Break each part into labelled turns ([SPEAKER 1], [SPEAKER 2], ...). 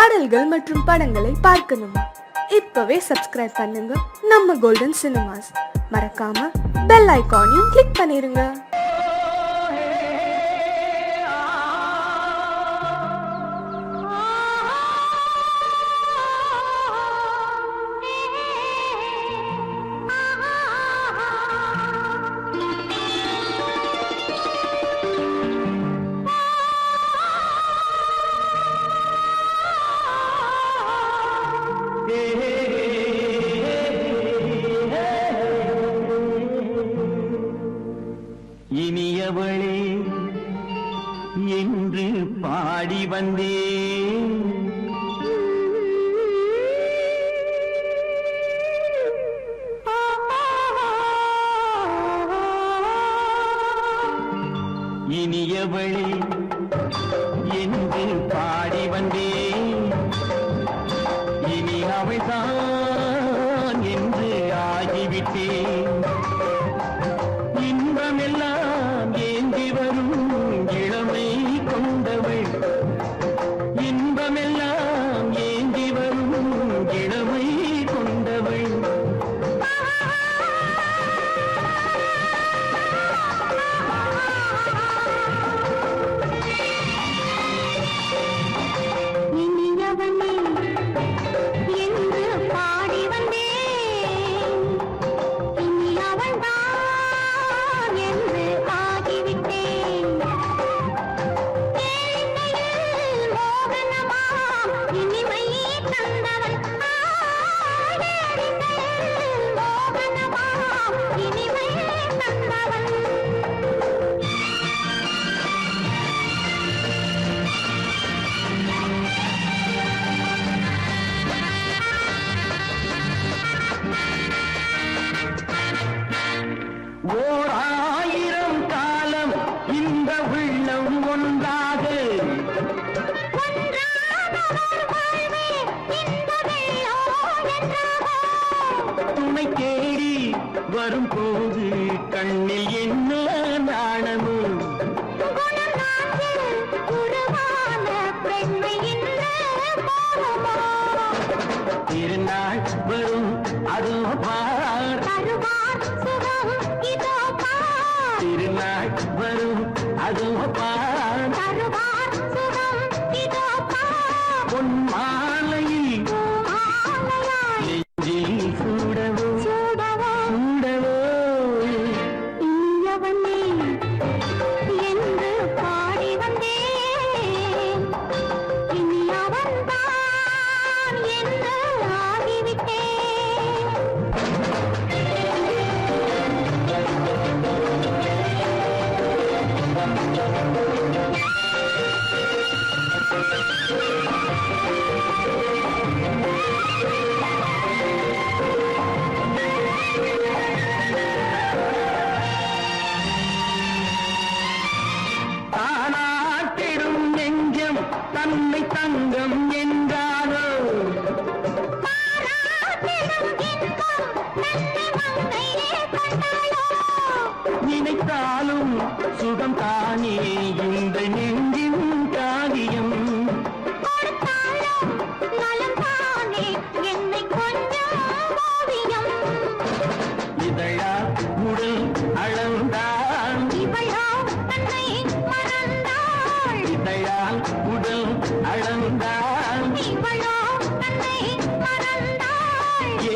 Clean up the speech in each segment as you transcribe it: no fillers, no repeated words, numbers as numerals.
[SPEAKER 1] பாடல்கள் மற்றும் படங்களை பார்க்கணுமா? இப்பவே சப்ஸ்கிரைப் பண்ணுங்க நம்ம கோல்டன் சினிமாஸ். மறக்காம பெல் ஐகானையும் கிளிக் பண்ணிருங்க.
[SPEAKER 2] இனியவளே என்று பாடி வந்தேன், இனியவளே என்று பாடி வந்தேன், இனி அவள்தான் என்று ஆகிவிட்டேன். இன்பமெல்லாம் ஏந்தி வரும் இளமை கொண்டவள், இன்பமெல்லாம் ஏந்தி வரும் இளமை கொண்டவள். ஓர் ஆயிரம் காலம் இந்த உள்ளம் ஒன்றாக துணை தேடி வரும்போது கண்ணில் என்ன நாணமோ, திருநாள் வரும் அதோ பார், திருநாள் வரும் அதோ பார், பொன் மாலையில் நெஞ்சில் சூடவோ சூடவோ.
[SPEAKER 3] என்று பாடி வந்தேன், இனி அவன்தான் என்று ஆகிவிட்டேன்.
[SPEAKER 2] தானாட்டிடும் நெஞ்சம் தன்னை தங்கம் என்றாரோ, நினைத்தாலும் சுகம் தானே இந்த நெஞ்சின் காரியம். இதழா உடல் அளந்தான், இதழால் உடல் அளந்தான்,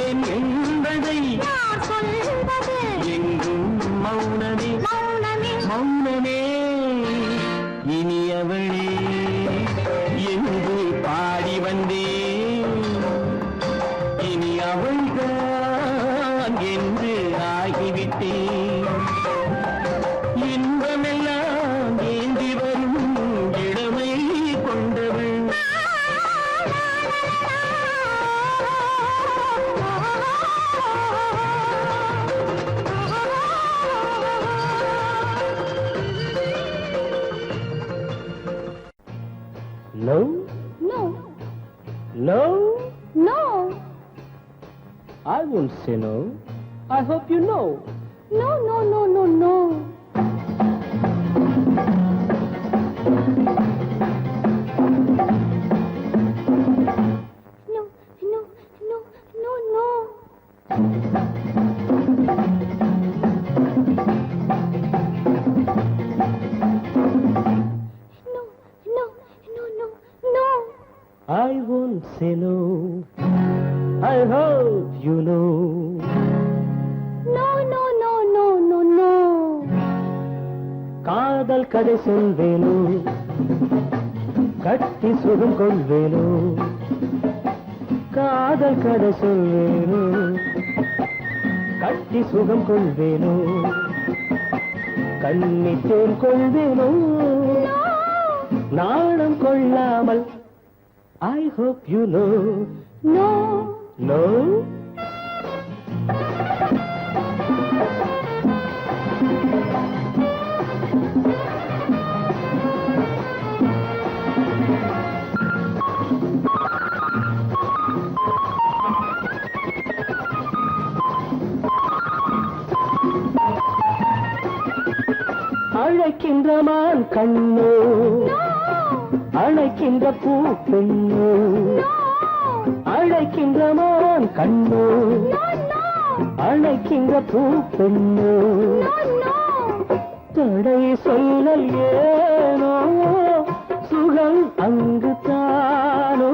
[SPEAKER 2] ஏன் என்பதை எங்கும் மௌனமே மௌனமே. இனியவளே என்று பாடி வந்தேன், இனி அவள்தான் என்று ஆகிவிட்டேன். இன்பமெல்லாம் ஏந்தி வரும் இளமை கொண்டவள். No?
[SPEAKER 3] No,
[SPEAKER 2] No?
[SPEAKER 3] no,
[SPEAKER 2] I won't say no. I hope you know.
[SPEAKER 3] no, no, no, no, no.
[SPEAKER 2] I won't say no. I hope you know.
[SPEAKER 3] No, no, no, no, no, no.
[SPEAKER 2] காதல் கதை சொல்வேனோ, கட்டி சுகம் கொள்வேனோ. காதல் கதை சொல்வேனோ, கட்டி சுகம் கொள்வேனோ. கண்ணி தேன் கொள்வேனோ, நாணம் கொள்ளாமல். I hope you know.
[SPEAKER 3] No.
[SPEAKER 2] No? அழைக்கின்ற மான் கண்ணோ, அழைக்கின்ற பூ பெண்ணோ. அழைக்கின்ற மான் கண்ணோ, அழைக்கின்ற பூ பெண்ணோ. தடை சொல்லல் ஏனோ, சுகம் அங்கு தானோ.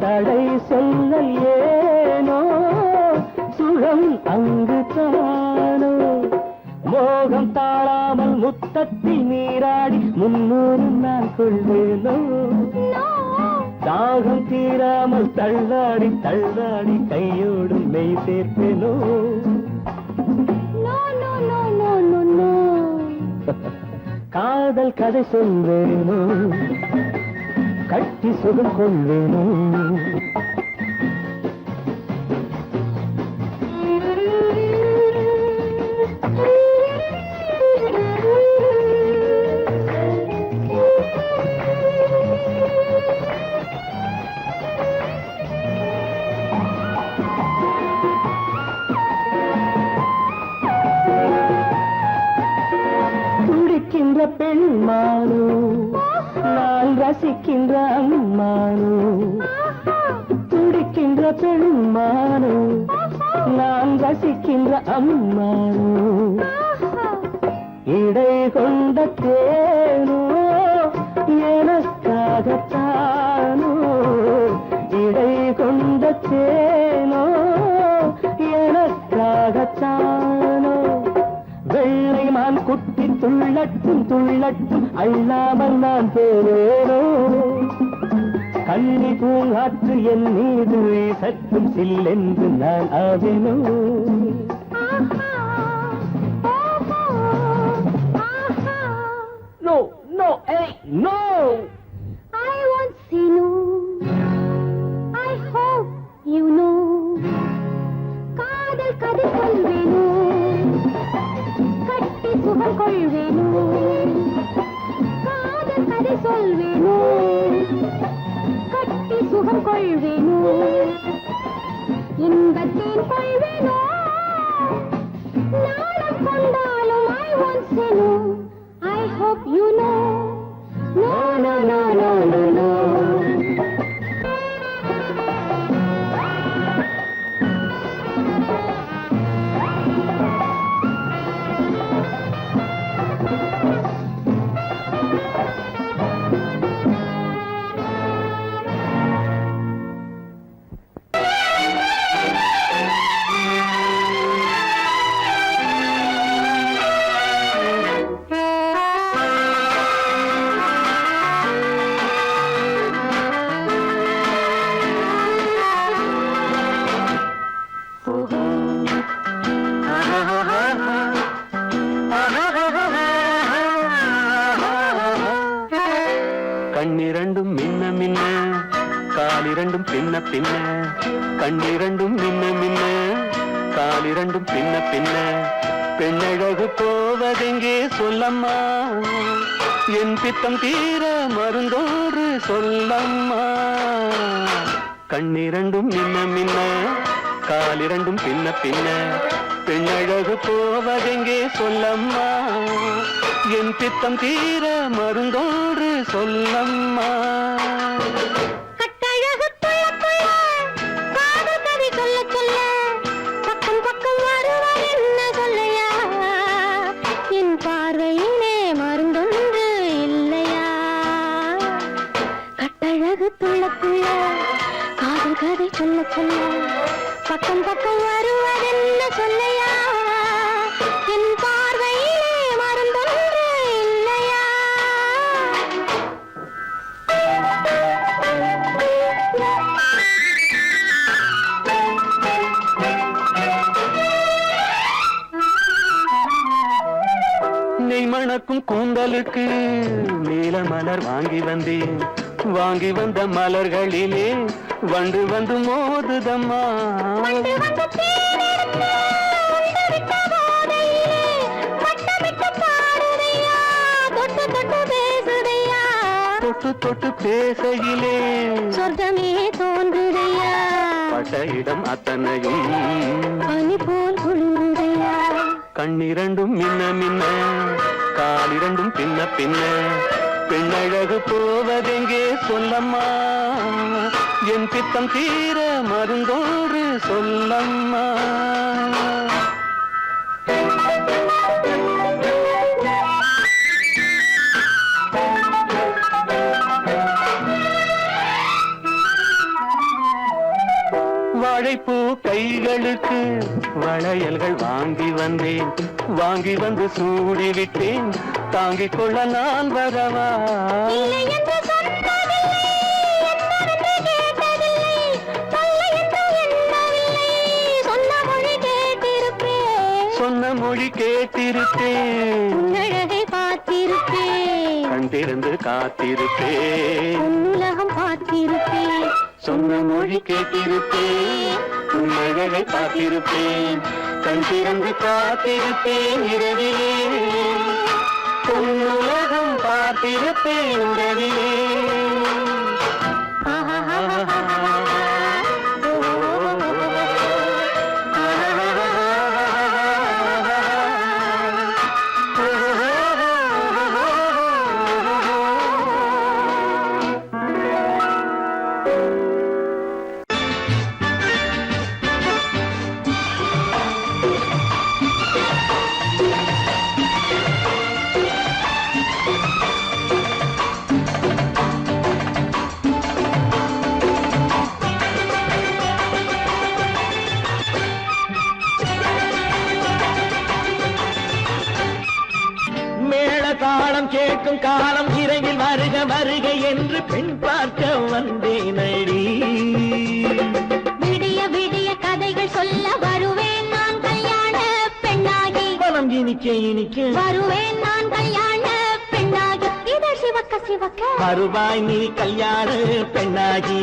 [SPEAKER 2] தடை சொல்லல் ஏனோ, சுகம் அங்கு தானோ. மோகம் தாழாமல் முத்தத்தில் நீராடி 300 நான் கொள்வேனோ. தாகம் தீராமல் தள்ளாடி தள்ளாடி கையோடு மெய் சேர்ப்பேனோ.
[SPEAKER 3] No, no, no, no, no, no.
[SPEAKER 2] காதல் கதை சொல்வேனோ, கட்டி சுகம் கொள்வேனோ. துடிக்கின்ற பெண்மானோ, நான் ரசிக்கின்ற அம்மானோ. துடிக்கின்ற பெண்மானோ, நான் ரசிக்கின்ற அம்மானோ. இடை கொண்ட தேனோ, எனக்காகத்தானோ. இடை கொண்ட தேனோ, எனக்காகத்தானோ. வெள்ளை மான் குட்டி துள்ளட்டும் துள்ளட்டும், அள்ளாமல் நான் போவேனோ. கண்ணி பூங்காற்று என் மீது சற்றும் சில்லென்று நான் ஆவேனோ. No, no, hey, no.
[SPEAKER 3] I won't say no. I hope you know. காதல் கதை சொல்வேனோ, கட்டி சுகம் கொள்வேனோ. காதல் கதை சொல்வேனோ, கட்டி சுகம் கொள்வேனோ. இன்பத்தேன் கொள்வேனோ, நாளம் கொண்டாலும் I won't say no. I hope you know. No, no, no, no, no, no.
[SPEAKER 2] கண்ணிரண்டும் மின்ன மின்ன, காலிரண்டும் பின்ன பின்ன. கண்ணிரண்டும் மின்ன மின்ன, காலிரண்டும் பின்ன பின்ன. பெண்ணழகு போவதெங்கே சொல்லம்மா, என் பித்தம் தீர மருந்தோடு சொல்லம்மா. கண்ணிரண்டும் மின்ன மின்ன, காலிரண்டும் பின்ன பின்ன. பெண்ணழகு போவதெங்கே சொல்லம்மா, என் பித்தம் தீர மருந்தோடு சொல்லம்மா.
[SPEAKER 3] கட்டழகு துள்ள துள்ள, காதல் கதை சொல்ல சொல்ல, பக்கம் பக்கம் வருவார் என்ன சொல்லையா. என் பார்வையிலே மருந்தொன்று இல்லையா. கட்டழகு துள்ள துள்ள காதல் கதை சொல்ல சொல்ல பக்கம் பக்கம் வருவதென்ன சொல்லையா என் பார்வையிலே மருந்தொன்று இல்லையா
[SPEAKER 2] நெய் மணக்கும் கூந்தலுக்கு நீல மலர் வாங்கி வந்தேன் வாங்கி வந்த மலர்களிலே வண்டு வந்து மோதுதம்மா
[SPEAKER 3] வந்து வந்து தேனெடுத்து உண்டு விட்ட போதையிலே வட்டமிட்டு பாடுதையா தொட்டு தொட்டு பேசுதையா
[SPEAKER 2] தொட்டு தொட்டு பேசையிலே
[SPEAKER 3] சொர்க்கமே தோன்றுதையா
[SPEAKER 2] பட்ட இடம் அத்தனையும்
[SPEAKER 3] பனி போல் குளிருதையா
[SPEAKER 2] கண்ணிரண்டும் மின்ன மின்ன காலிரண்டும் பின்ன பின்ன பெண்ணழகு போவதெங்கே சொல்லம்மா என் பித்தம் தீர மருந்தோடு சொல்லம்மா வாழைப்பூ கைகளுக்கு வளையல்கள் வாங்கி வந்தேன் வாங்கி வந்து சூடி விட்டேன் தாங்கிக் கொள்ள நான் வரவா
[SPEAKER 3] இல்லை என்று சொன்னதில்லை என்னவென்று கேட்டதில்லை தொல்லை என்று எண்ணவில்லை சொன்ன மொழி கேட்டிருப்பேன்
[SPEAKER 2] சொன்ன மொழி கேட்டிருப்பேன்
[SPEAKER 3] உன்னழகை பார்த்திருப்பேன்
[SPEAKER 2] கண் திறந்து காத்திருப்பேன்
[SPEAKER 3] உன்னுலகம் பார்த்திருப்பேன்
[SPEAKER 2] சொன்ன மொழி கேட்டிருப்பேன் உன் அழகை பார்த்திருப்பேன் கண் திறந்து காத்திருப்பேன் இரவிலே உன்னுலகம் பார்த்திருப்பேன் இரவிலே தாளம் கேட்கும் காலம் இறையில் வருக வருக என்று பெண் பார்க்க வந்தேனடி
[SPEAKER 3] விடிய விடிய கதைகள் சொல்ல வருவேன் நான் கல்யாண பெண்ணாகி
[SPEAKER 2] மனம் இனிக்க இனிக்க
[SPEAKER 3] வருவேன் நான் கல்யாண பெண்ணாகி இதழ் சிவக்க சிவக்க
[SPEAKER 2] வருவாய் நீ கல்யாண பெண்ணாகி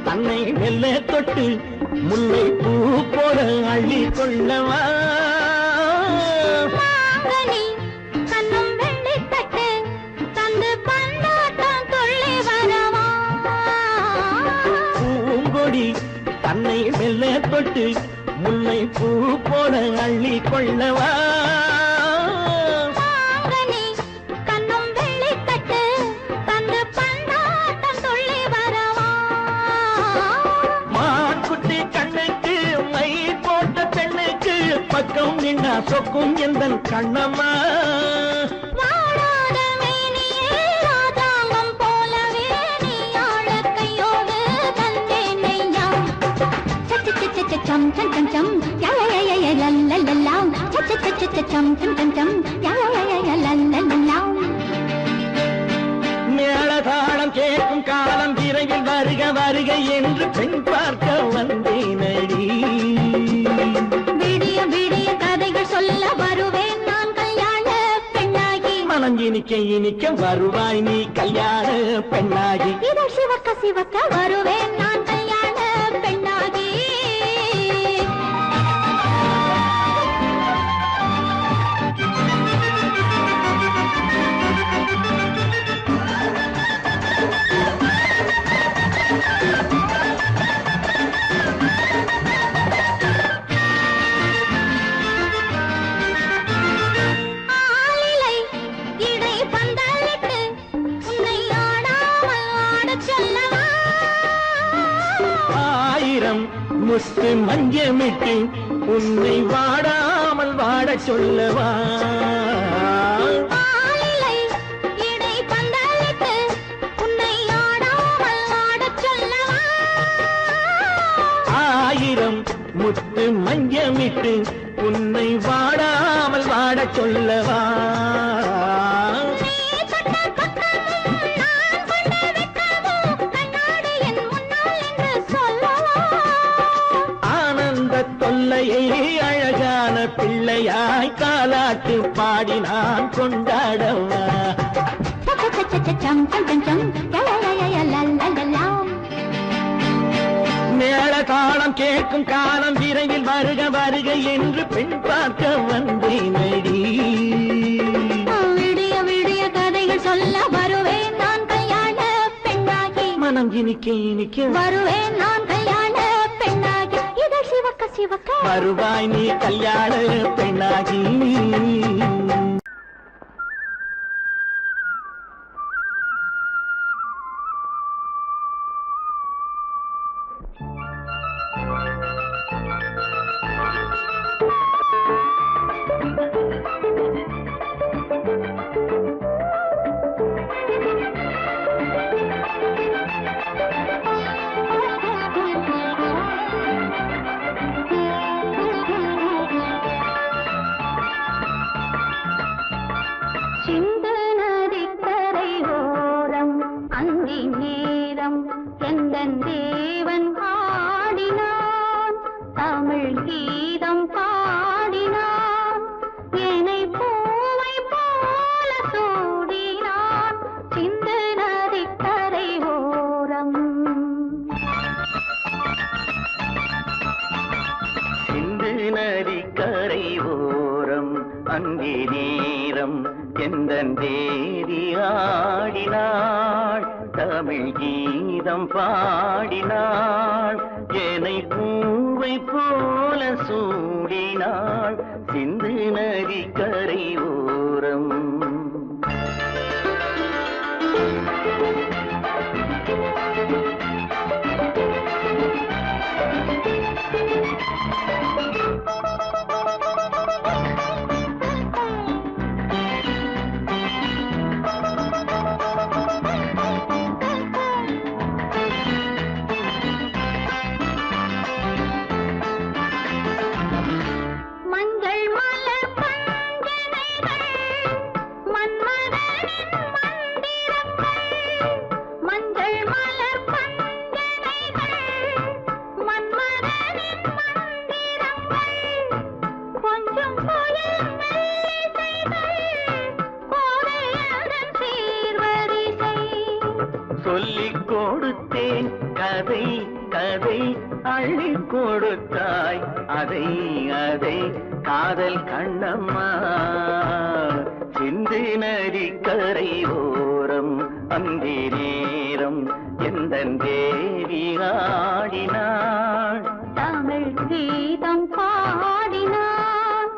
[SPEAKER 2] தன்னை மெல்ல தொட்டு முல்லை பூ போல அள்ளி கொள்ளவா
[SPEAKER 3] மாங்கனி கண்ணும் வெள்ளி தட்டு தந்து பந்தாட்டம் துள்ளி வரவா
[SPEAKER 2] பூங்கொடி தன்னை மெல்ல தொட்டு முல்லை பூ போல அள்ளி கொள்ளவா பக்கம் நின்னா சொக்கும் எந்தன் கண்ணம்மா
[SPEAKER 3] வாழாத மேனியே ராதாங்கம் போலவே நீ ஆழ கையோடு தந்தேன் நெய்யா சச்ச சச்ச சச்சம் சம் சம் சம் யா யா யா யா லல்லல்லா சச்ச சச்ச சச்சம் சம் சம் சம் யா யா யா யா லல்லல்லா
[SPEAKER 2] மேளதாளம் கேட்கும் காலம் விரைவில் வருக வருக என்று பெண் பார்க்க வந்தேனடி
[SPEAKER 3] விடிய விடிய கதைகள் சொல்ல வருவேன் நான் கல்யாண பெண்ணாகி
[SPEAKER 2] மனம் இனிக்க இனிக்க வருவாய் நீ கல்யாண பெண்ணாகி
[SPEAKER 3] இதழ் சிவக்க சிவக்க வருவேன் நான் கல்யாண பெண்ணாகி
[SPEAKER 2] மஞ்சமிட்டு உன்னை வாடாமல் வாடச் சொல்லவா
[SPEAKER 3] ஆளிலை இடை பந்தலிட்டு உன்னை ஆடாமல் ஆடச் சொல்லவா
[SPEAKER 2] ஆயிரம் முத்து மஞ்சமிட்டு உன்னை வாடாமல் வாடச் சொல்லவா
[SPEAKER 3] நீ தொட்ட பக்கமும் நான் கொண்ட வெட்கமும் கண்ணாடி என் முன்னால் என்று சொல்லவா
[SPEAKER 2] ஆனந்த தொல்லையை அழகான பிள்ளையாய் காலாட்டு பாடி நான் கொண்டாடவா
[SPEAKER 3] சம் சம் சம் சம் லலலலலலலலலாம்
[SPEAKER 2] மேள தாளம் கேட்கும் காலம் விரைவில் வருக வருக என்று பெண் பார்க்க வந்தேனடி
[SPEAKER 3] விடிய விடிய கதைகள் சொல்ல வருவேன் நான் கல்யாண பெண்ணாகி
[SPEAKER 2] மனம் இனிக்க
[SPEAKER 3] வருவேன் நான் கல்யாண பெண்ணாகி இதழ் சிவக்க சிவக்க
[SPEAKER 2] வருவாய் நீ கல்யாண பெண்ணாகி
[SPEAKER 3] சிந்து நதிக்கரை ஓரம் அந்தி நேரம் எந்தன் தேவன் பாடினான் தமிழ் கீதம் பாடினான் என்னை பூவை போல சூடினான் சிந்து நதிக்கரை ஓரம்
[SPEAKER 2] சிந்து நதிக்கரை ஓரம் அங்கே நேரம் எந்தன் தேவி ஆடினாள் தமிழ் கீதம் பாடினாள் என்னை பூவை போல சூடினாள் சிந்து நதிக்கரை ஓரம்
[SPEAKER 3] மஞ்சள் மலர் பஞ்சனைகள் மன்மதனின் மந்திரங்கள் மஞ்சள் மலர் பஞ்சனைகள் மன்மதனின் மந்திரங்கள் கொஞ்சம் புயல் மெல்லிசைகள் கோதையதன் சீர்வரிசை
[SPEAKER 2] சொல்லிக் கொடுத்தேன் கதை கதை அள்ளி கொடுத்தாய் அதை அதை காதல் கண்ணம்மா சிந்து நதிக்கரை ஓரம் அந்தி நேரம் எந்தன் தேவி ஆடினாள்
[SPEAKER 3] தமிழ் கீதம் பாடினான்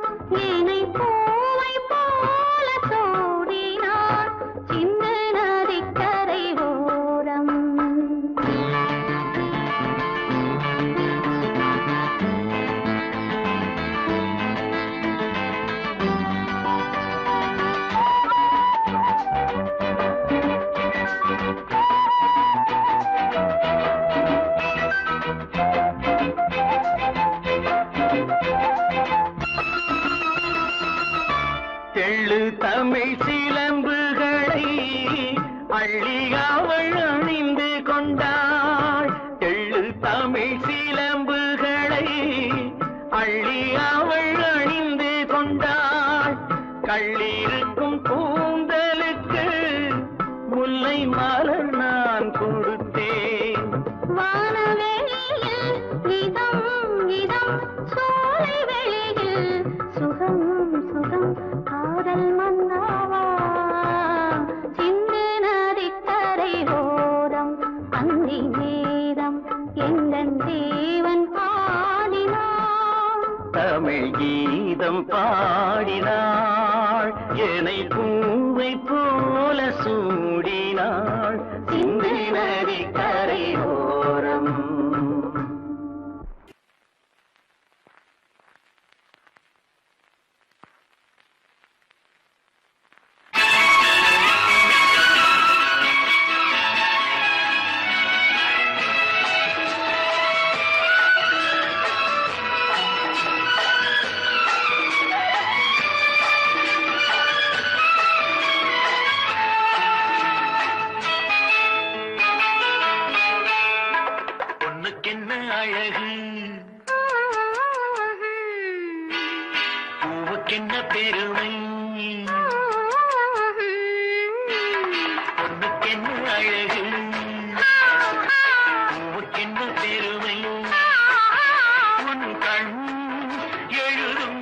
[SPEAKER 3] என்னை பூவை போல சூடினான் சிந்து நதிக்கரை ஓரம்
[SPEAKER 2] தெள்ளு தமிழ் சிலம்புகளை அள்ளி அவள் அணிந்து கொண்டாள் தெள்ளு தமிழ் சிலம்புகளை அள்ளி அவள் அணிந்து கொண்டாள் கள்ளிருக்கும் கூந்தலுக்கு முல்லை மலர் நான் கொடுத்தேன்
[SPEAKER 3] வானவெளியில் இதம் இதம் சோலை வெளியில் சுகம் சுகம் காதல் மன்னாவா சிந்து நதிக்கரை ஓரம் அந்தி நேரம் எந்தன் தேவன் பாடினான்
[SPEAKER 2] தமிழ் கீதம் பாடினாள் என்னை பூவை போல சூடினாள் சிந்து நதிக்கரை ஓரம் பொண்ணுக்கென்ன பெருமை பொண்ணுக்கென்ன அழகு பூவுக்கென்ன பெருமை உன் கண் எழுதும்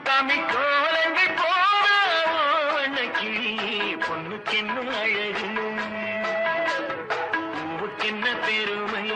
[SPEAKER 2] தமிழ்கோலங்கள் போன கிளி பொண்ணுக்கென்ன அழகு பூவுக்கென்ன பெருமை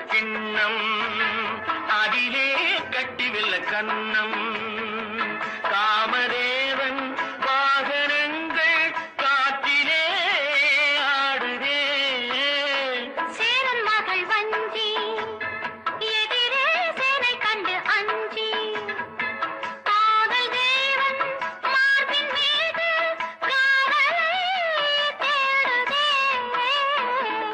[SPEAKER 2] கிண்ணம் அதிலே கட்டிவில்ல கண்ணம் காமதேவன் வாகனங்கள் காற்றிலே ஆடுதே
[SPEAKER 3] சேரன் மகள் வஞ்சி எதிரே சேனை கண்டு அஞ்சி காதல் தேவன் மார்பின் மீது காதலை தேடுதே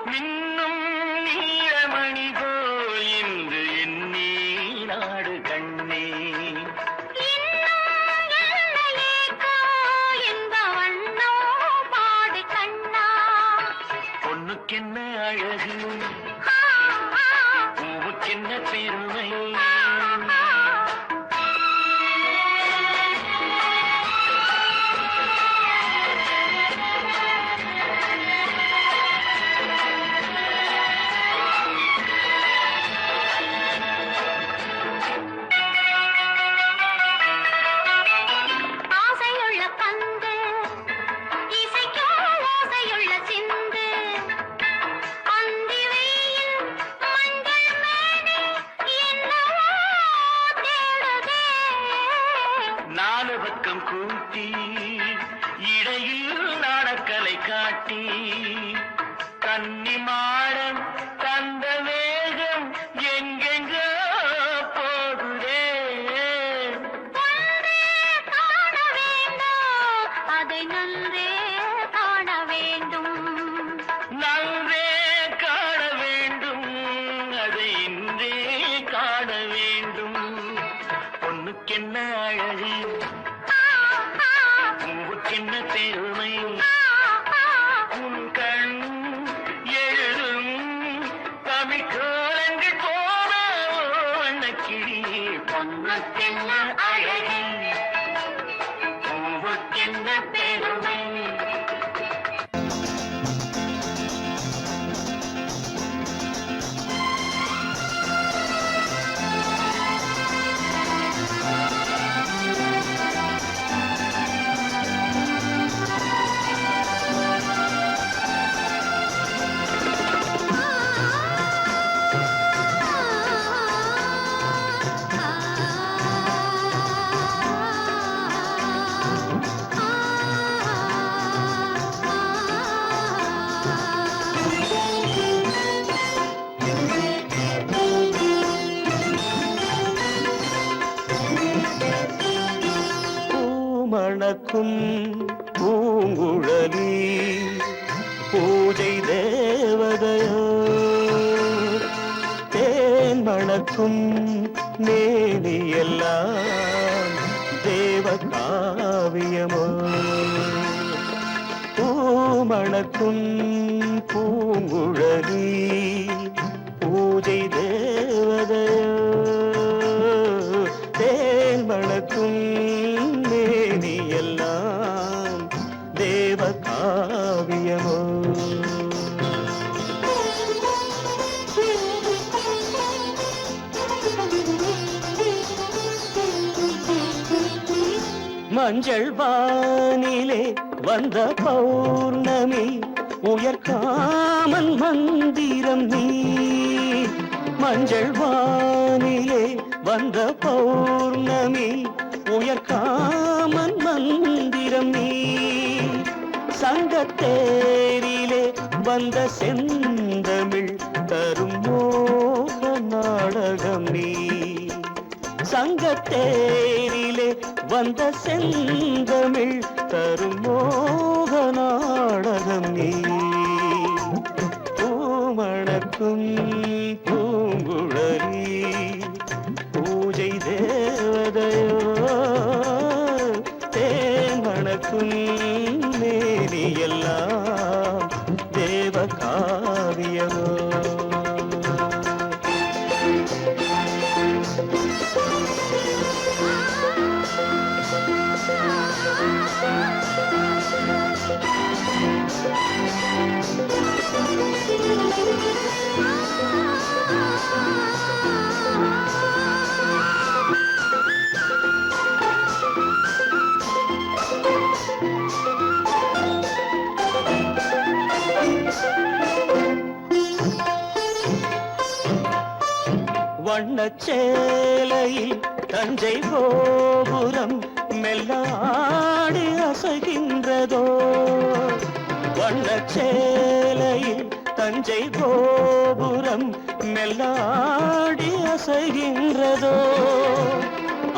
[SPEAKER 2] மின்னும் நீலமணி போல் இன்று எண்ணி நாடு கண்ணே பொண்ணுக்கென்ன அழகு பூவுக்கென்ன பெருமை
[SPEAKER 3] ஆசையுள்ள பந்து இசைக்கோ ஓசையுள்ள சிந்து அந்தி வெயில் மஞ்சள் மேனி என்னவோ தேடுதே
[SPEAKER 2] நாலு பக்கம் கூட்டி இடையில் நாடக்கலை காட்டி கன்னி மாடம் தந்த வேகம் எங்கெங்கோ போகுதே
[SPEAKER 3] ஒன்றே காண வேண்டும் அதை நன்றே காண வேண்டும்
[SPEAKER 2] நன்றே காண வேண்டும் அதை இன்றே காண வேண்டும் பொண்ணுக்கென்ன அழகு பூவுக்கென்ன பெருமை உன் கண் எழுதும் தமிழ்கோலங்கள் போன வண்ணக்கிளி பொண்ணுக்கென்ன அழகு பூவுக்கென்ன பெருமை மணக்கும் பூங்குழலி பூஜை தேவதையோ தேன் மணக்கும் மேனியெல்லாம் தேவ காவியமோ பூமணக்கும் பூங்குழலி பூஜை தேவதையோ தேன் மணக்கும் மேனி எல்லாம் தேவ காவியமோ மஞ்சள் வானிலே வந்த பௌர்ணமி உயர்காமன் மந்திரம் நீ மஞ்சள் வானிலே வந்த பௌர்ணமி உயர்காமன் மந்திரம் நீ சங்கத்தேரிலே வந்த செந்தமிழ் தரும் மோக நாடகம் நீ சங்கத்தேரிலே வந்த செந்தமிழ் தரும் மோக நாடகம் நீ பூமணக்கும் பூங்குழலி பூஜை தேவதையோ தேன் மணக்கும் மேனி எல்லாம் தேவ காவியமோ வண்ணச்சேலையில் தஞ்சை கோபுரம் மெல்லாடி அசைகின்றதோ வண்ணச்சேலையில் தஞ்சை கோபுரம் மெல்லாடி அசைகின்றதோ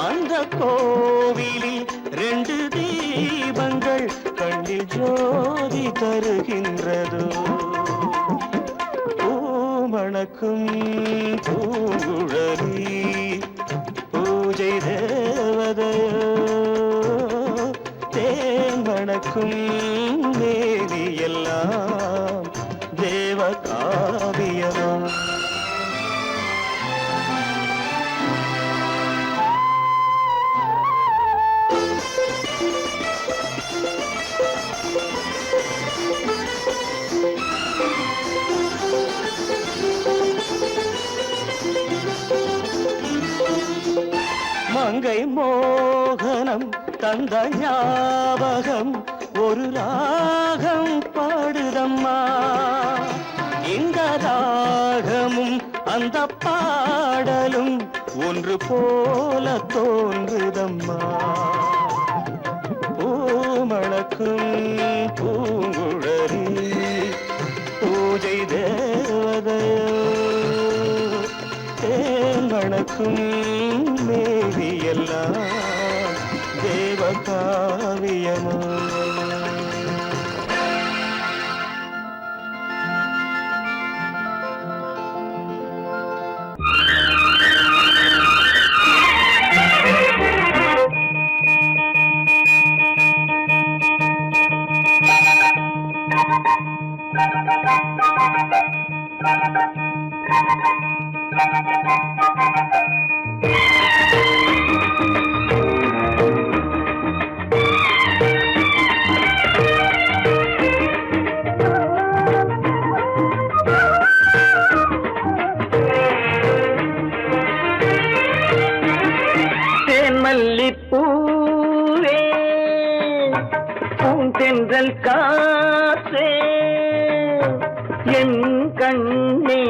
[SPEAKER 2] அந்த கோவிலில் 2 தீபங்கள் கண்ணில் ஜோதி தருகின்றதோ மணக்கும் பூங்குழலி பூஜை தேவதையோ தேன் மணக்கும் மேனி எல்லாம் தேவ காவியமோ மங்கை மோகனம் தந்த ஞாபகம் ஒரு ராகம் பாடுதம்மா இந்த ராகமும் அந்த பாடலும் ஒன்று போல தோன்றுதம்மா பூமணக்கும் பூங்குழலி பூஜை தேவதையோ தேன் மணக்கும் மேவி எல்லாம் தேவ காவியமோ மல்லிப்பூவே பூந்தென்றல் காற்றே என் கண்ணே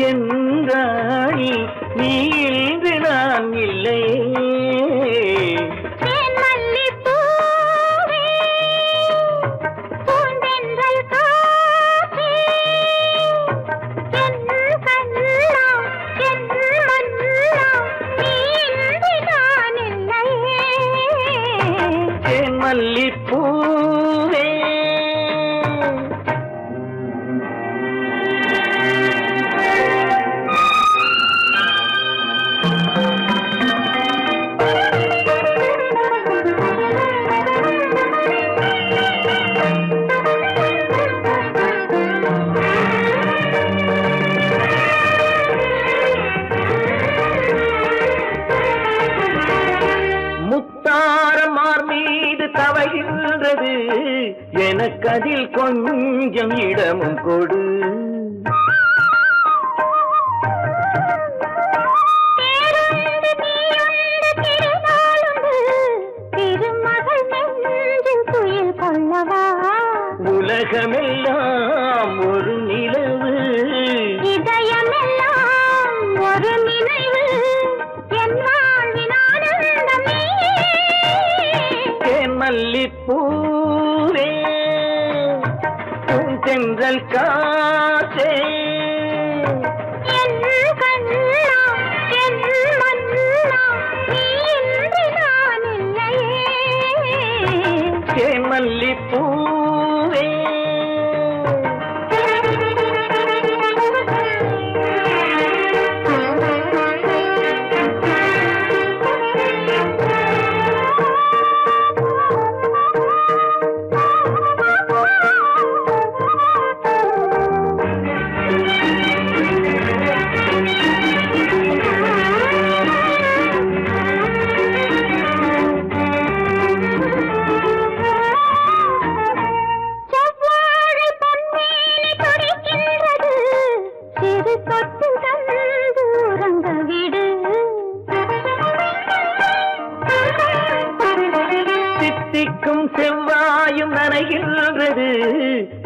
[SPEAKER 2] என் ராணி நீ இன்று நான் இல்லை மல்லிப்பூவே மகிழ்கிறது எனக்கு அதில் கொஞ்சம் இடமும் கொடு. உலகமெல்லாம் ஒரு நிலவு,
[SPEAKER 3] இதயமெல்லாம் ஒரு நினைவு, என் வாழ்வின் ஆனந்தமே.
[SPEAKER 2] தேன் மல்லிப்பூவே தென்றல் காற்றே,
[SPEAKER 3] என் கண்ணா என் மன்னா நீ இன்றி நான் இல்லையே.
[SPEAKER 2] தேன் மல்லிப்பூவே தித்திக்கும் செவ்வாயும் நனைகின்றது,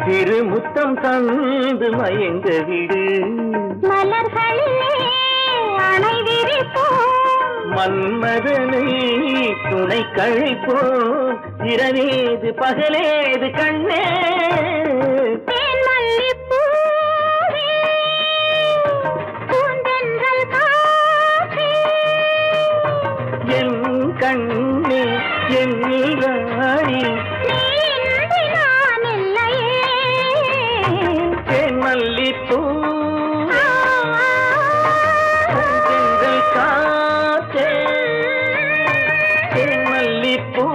[SPEAKER 2] திருமுத்தம் தந்து மயங்க விடு.
[SPEAKER 3] மலர்களிலே அணை விரிப்போம்,
[SPEAKER 2] மன்மதனை துணை கழிப்போம், இரவேது பகலேது கண்ணே.
[SPEAKER 3] தேன் மல்லிப்பூவே பூந்தென்றல் காற்றே,
[SPEAKER 2] என் கண்ணே என் ராணி
[SPEAKER 3] நீ இன்றி நான் இல்லையே.
[SPEAKER 2] தேன் மல்லிப்பூ தென்றல் காற்றே, தேன் மல்லிப்பூ.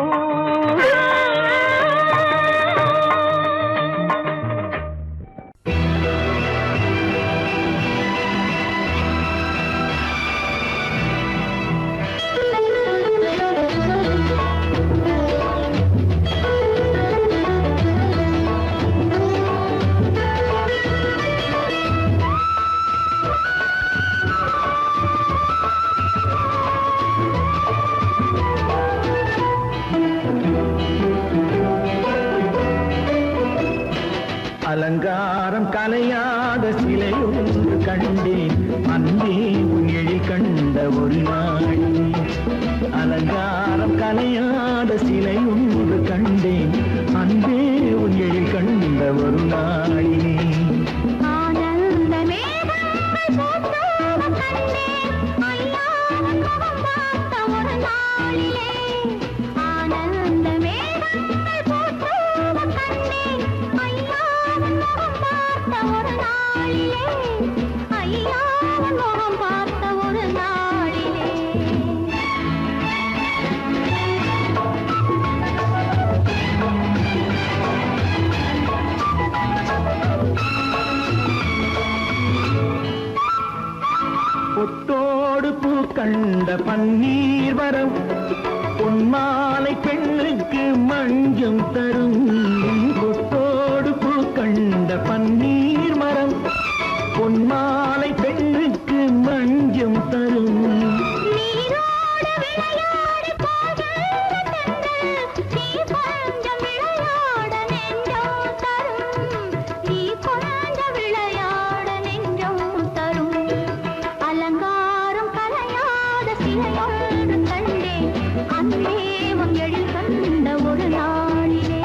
[SPEAKER 2] அலங்காரம் கலையாத சிலை ஒன்று கண்டேன், அன்பே உன் எழில் கண்ட ஒரு நாள். அலங்காரம் கலையாத சிலை ஒன்று கண்டேன், அன்பே உன் எழில் கண்ட ஒரு நாளினே.
[SPEAKER 3] ஆனந்த மேகங்கள் பூத்தோட கண்டேன், ஐயாவின் முகம் பார்த்த ஒரு நாளிலே. ஆனந்த மேகங்கள் பூத்தோட கண்டேன், ஐயாவின் முகம் பார்த்த ஒரு நாளிலே. ஐயாவின் முகம் பார்த்த ஒரு நாளிலே.
[SPEAKER 2] பொட்டோடு பூ கண்ட பன்னீர் வரம், பொன்மாலை பெண்ணுக்கு மஞ்சம் தரும். பொட்டோடு பூ கண்ட பன்னீர் மரம், பொன்மாலை பெண்ணுக்கு மஞ்சம் தரும்.
[SPEAKER 3] நீரோடு விளையாடி போகின்ற தென்றல், நீ கொஞ்சம் விளையாட நெஞ்சம் தரும். நீ கொஞ்சம் விளையாட நெஞ்சம் தரும். அலங்காரம் கலையாத சிலையொன்று கண்டேன், அன்பே உன் எழில் கண்ட ஒரு நாளிலே.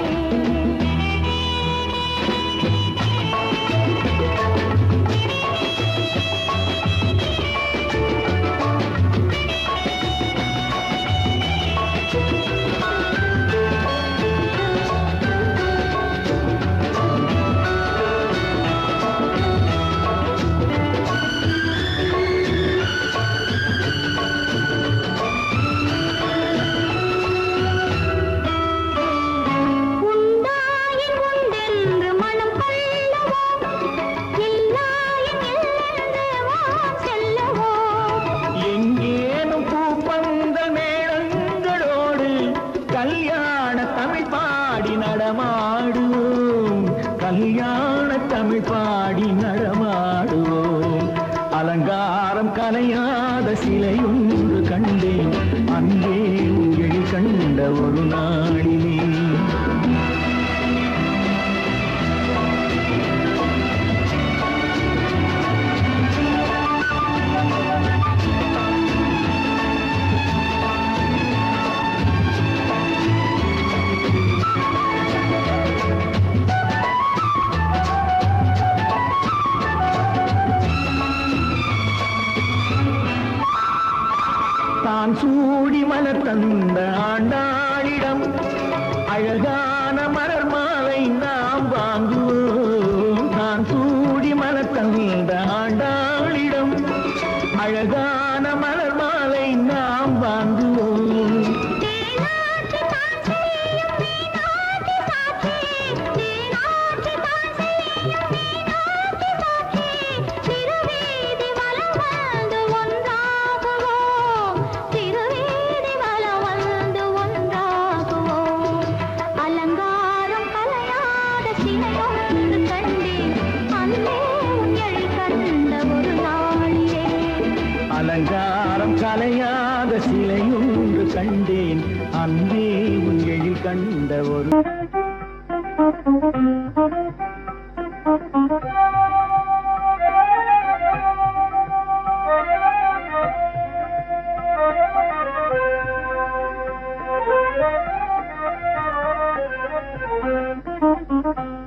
[SPEAKER 2] தமிழ் பாடி நடமாடுவோம். அலங்காரம் கலையாத சிலையொன்று கண்டேன் அங்கே உங்கள் கண்ட ஒரு நாளிலே. தான் சூடி மலர் தந்த ஆண்டாளிடம் அழகான மலர் மாலை நாம் வாங்குவோம். தான் சூடி மலர் தந்த ஆண்டாளிடம் அழகான மலர் மாலை நாம் வாங்குவோம். அலங்காரம் கலையாத சிலையொன்று கண்டேன் அன்பே உங்களில் கண்ட ஒரு.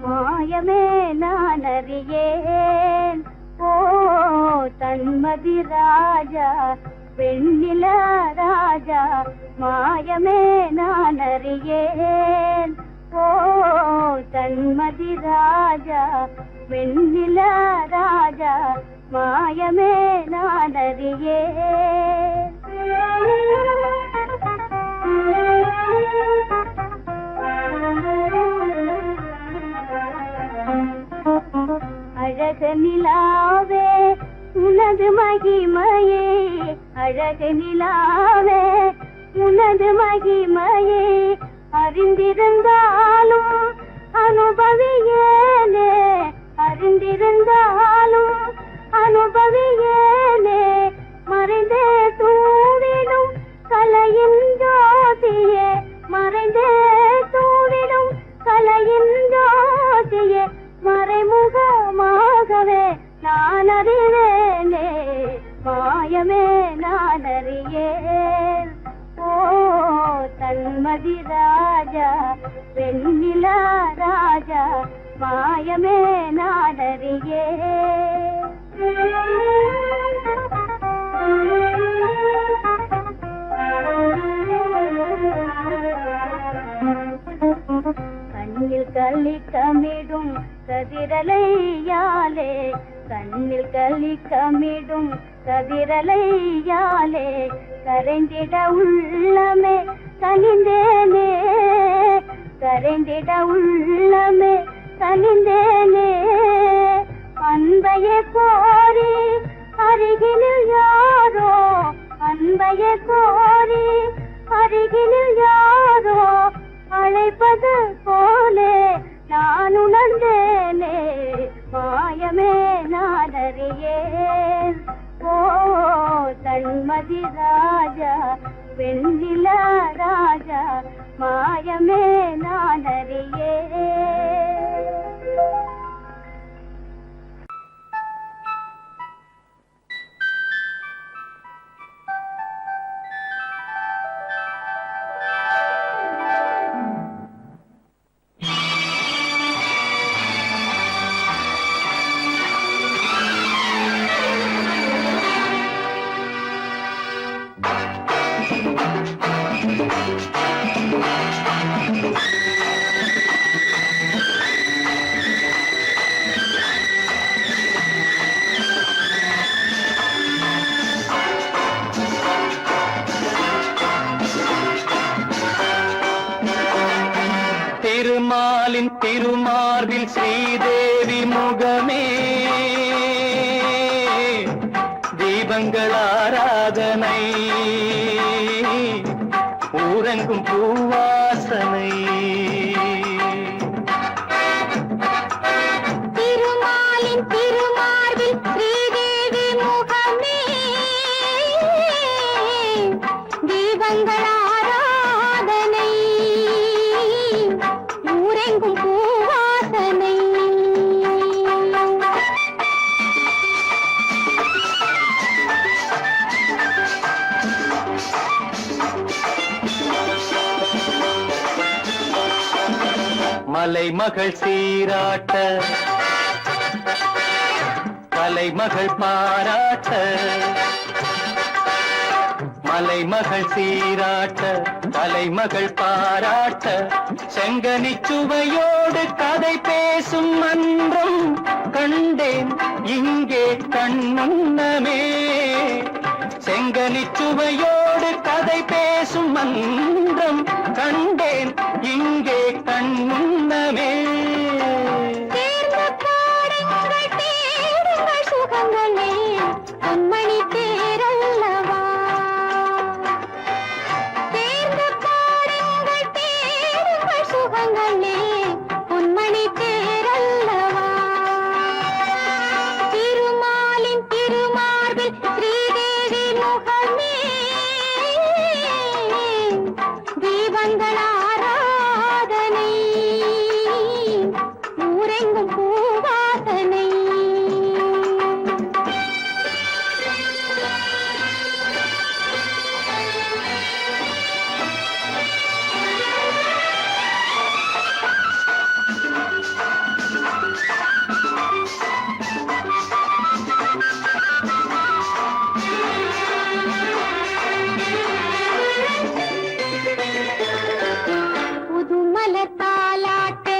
[SPEAKER 3] மாயமே நான் அறியேன் ஓ தன்மதி ராஜா வெண்ணில ராஜா. மாயமே நான் அறியேன் ஓ தன்மதி ராஜா வெண்ணில ராஜா. மாயமே நான் அறியேன். அழகு நிலாவே உனது மகிமையே அழகு நிலாவே உனது மகிமையே அறிந்திருந்தாலும் அனுபவியேனே அறிந்திருந்தாலும் அனுபவியேனே மறைந்தே தூவிடும் கலையின் ஜோதியே மறைந்தே தூவிடும் கலையின் ஜோதியே மறைமுகமாகவே நான் அறிவேனே மாயமே நான் அறியேன் ஓ தன்மதி ராஜா வெண்ணில ராஜா. மாயமே நான் அறியேன். கண்ணில் களி கமிடும் கதிரலையாலே கண்ணில் களி கமிடும் கதிரலையாலே கரைந்திட உள்ளமே கனிந்தேனே கரைந்திட உள்ளமே கனிந்தேனே. அன்பையே கோரி அருகினில் யாரோ அன்பையே கோரி அருகினில் யாரோ அழைப்பது போலே நான் உணர்ந்தேனே மாயமே நான் அறியேன் ஓ தன்மதி ராஜா வெண்ணில ராஜா. மாயமே நான் அறியேன்.
[SPEAKER 2] திருமாலின் திருமார்பில் ஸ்ரீதேவி முகமே தீபங்கள் ஆராதனை ஊரெங்கும் பூவாசனை.
[SPEAKER 3] திருமா
[SPEAKER 2] கலைமகள் சீராட்ட கலைமகள் பாராட்ட மலைமகள் சீராட்ட கலைமகள் பாராட்ட செங்கனி சுவையோடு கதை பேசும் மன்றம் கண்டேன் இங்கே கண்முன்னமே செங்கனி சுவையோடு கதை பேசும் மன்றம் கண்டேன் இங்கே கண்முன்னமே
[SPEAKER 3] தேர்ந்த பாடங்கள் தேடுங்கள் சுகங்களே பொன்மணி தேரல்லவா தேர்ந்த பாடங்கள் தேடுங்கள் சுகங்களே பொன்மணி தேரல்லவா திருமாலின் திருமார்பில் ஸ்ரீதேவி முகமே தீபங்கள் ஆராதனை ஊரெங்கும் பூவாசனை புதுமலர் தாலாட்டு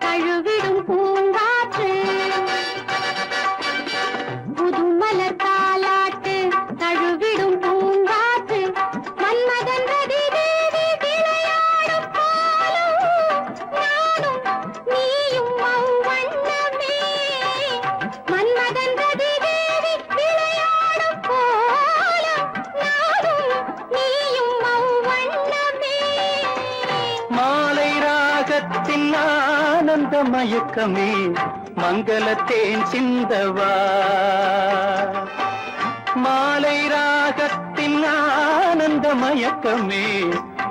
[SPEAKER 3] தழுவிடும் பூங்காற்று புதுமலர் தாலாட்டு தழுவிடும் பூங்காற்று மன்மதன் ரதி தேவி விளையாடும் பாலும் நானும் நீயும் அவ்வண்ணமே மன்மதன் ரதி தேவி விளையாடும் பாலும் நானும் நீயும் அவ்வண்ணமே
[SPEAKER 2] மாலை ராகத்தின் ஆனந்த மயக்கமே மங்களத்தேன் சிந்தவா மாலை ராகத்தின் ஆனந்த மயக்கமே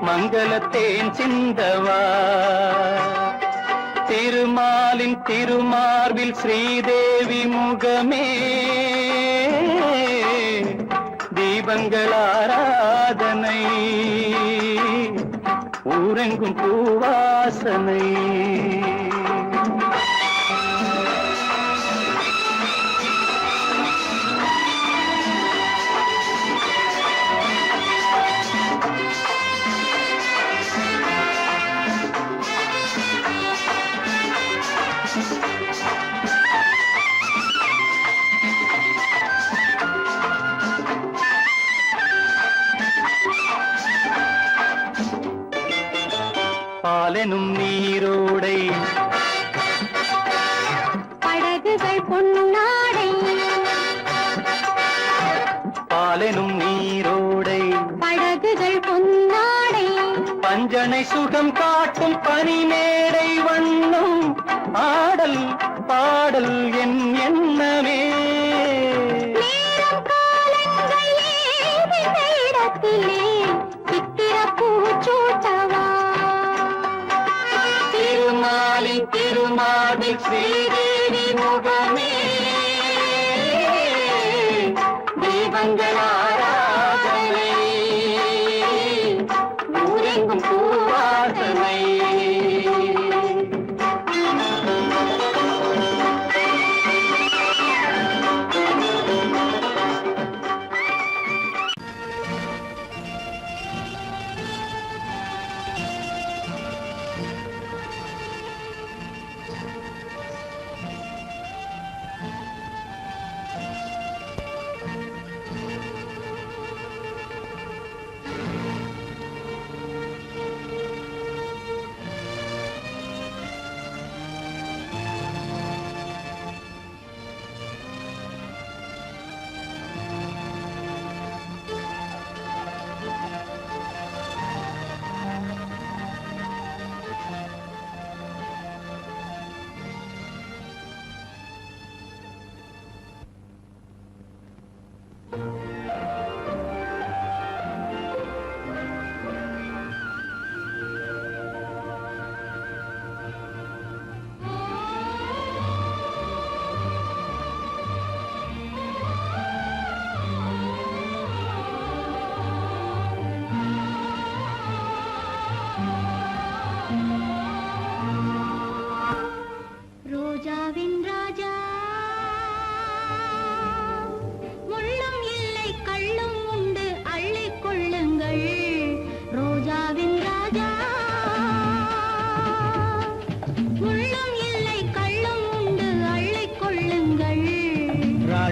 [SPEAKER 2] மங்களத்தேன் சிந்தவா திருமாலின் திருமார்பில் ஸ்ரீதேவி முகமே தீபங்கள் ஆராதனை ஊரெங்கும் பூவாசனை பாலெனும் நீரோடை
[SPEAKER 3] படகுகள் பொன்னாடை
[SPEAKER 2] பாலெனும் நீரோடை
[SPEAKER 3] படகுகள் பொன்னாடை
[SPEAKER 2] பஞ்சனை சுகம் காட்டும் பனிமேடை வண்ணம் ஆடல் பாடல் என் எண்ணமே
[SPEAKER 3] நேரம் காலங்கள் ஏது இந்த இடத்திலே சித்திர பூச்சூட்டவா
[SPEAKER 2] திருமாலின் திருமாலில் ஸ்ரீதேவி முகமே தீபங்கள் ஆராதனை ஊரெங்கும் பூவாசனை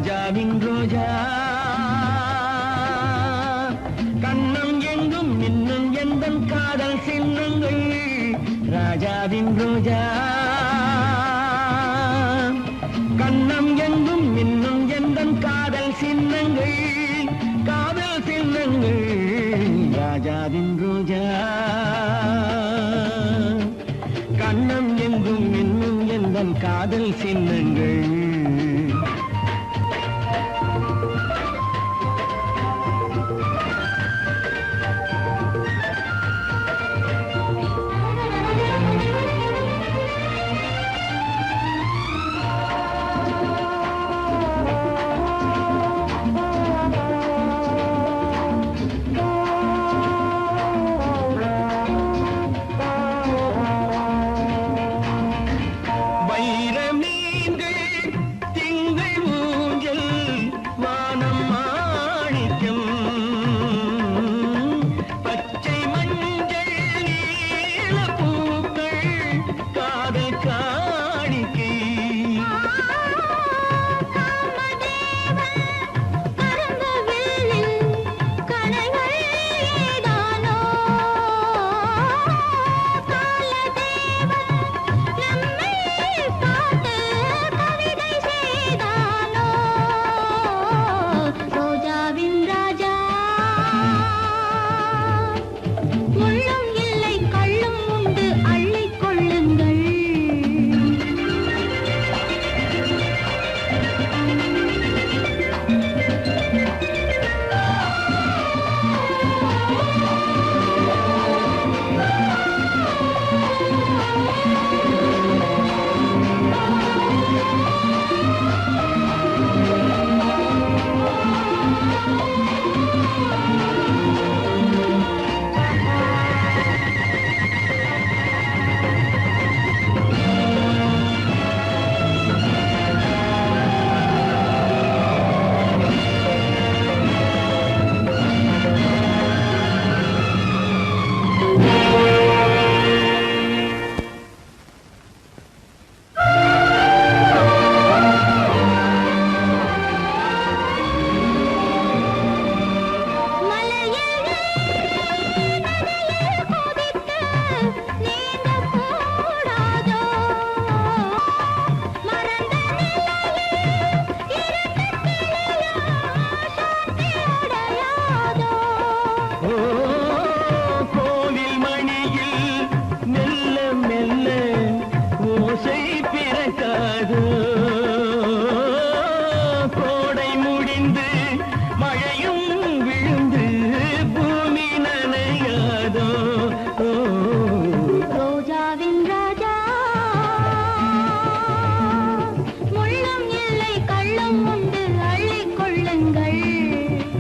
[SPEAKER 2] ராஜாவின் ரோஜா கண்ணம் எங்கும் இன்னும் எந்தன் காதல் சின்னங்கள் ராஜாவின் ரோஜா கண்ணம் எங்கும் இன்னும் எந்தன் காதல் சின்னங்கள் காதல் சின்னங்கள் ராஜாவின் ரோஜா கண்ணம் எங்கும் இன்னும் எந்தன் காதல் சின்னங்கள்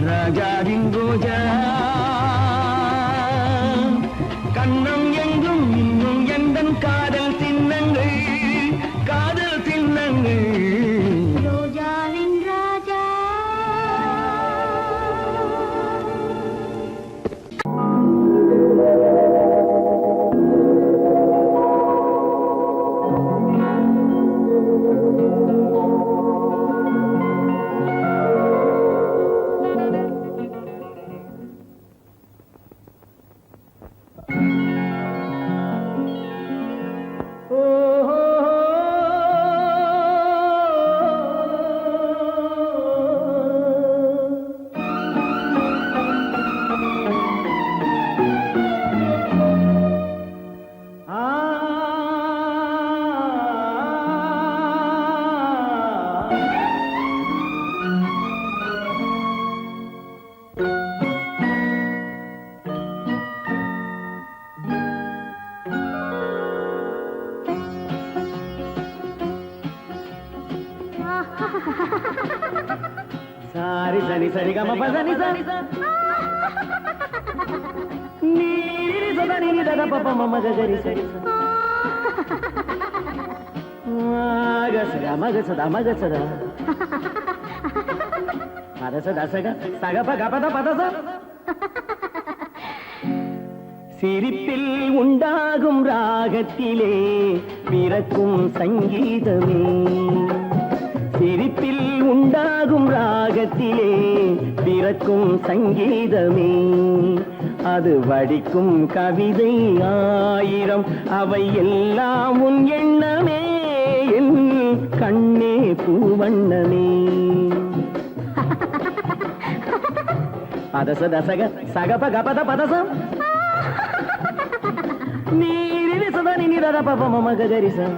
[SPEAKER 2] ராஜாவின் ரோஜா கண்ணம் எங்கும் இன்னும் எந்தன் காதல் சின்னங்கள் காதல் சின்னங்கள்
[SPEAKER 3] ரோஜாவின் ராஜா
[SPEAKER 2] சாரி சரி சரி கம பதனி சரி நீரி சதனி தத பப மம கரி சரி மகசத மகசத மகசத பதசத சக சக பக பத பதச சிரிப்பில் உண்டாகும் ராகத்திலே பிறக்கும் சங்கீதமே சிரிப்பில் உண்டாகும் பிறக்கும் சங்கீதமே அது வடிக்கும் கவிதை ஆயிரம் அவை எல்லாம் உன் எண்ணமே என் கண்ணே பூவண்ணமே பதச தசக சகப கபத பதசம் நீரிலி சதனி நிரத பபம மகரிசம்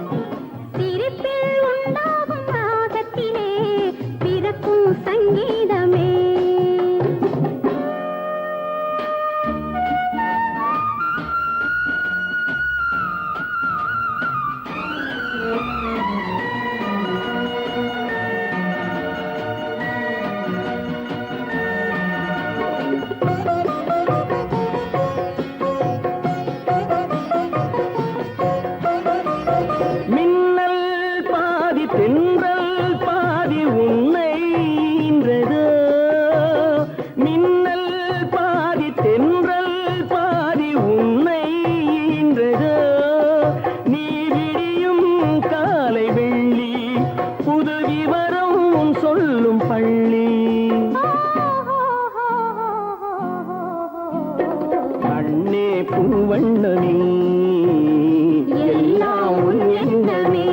[SPEAKER 3] சிரிப்பில் உண்டாகும் ராகத்திலே பிறக்கும் சங்கீதமே
[SPEAKER 2] பூவண்ணமே எல்லாம் உன் எண்ணமே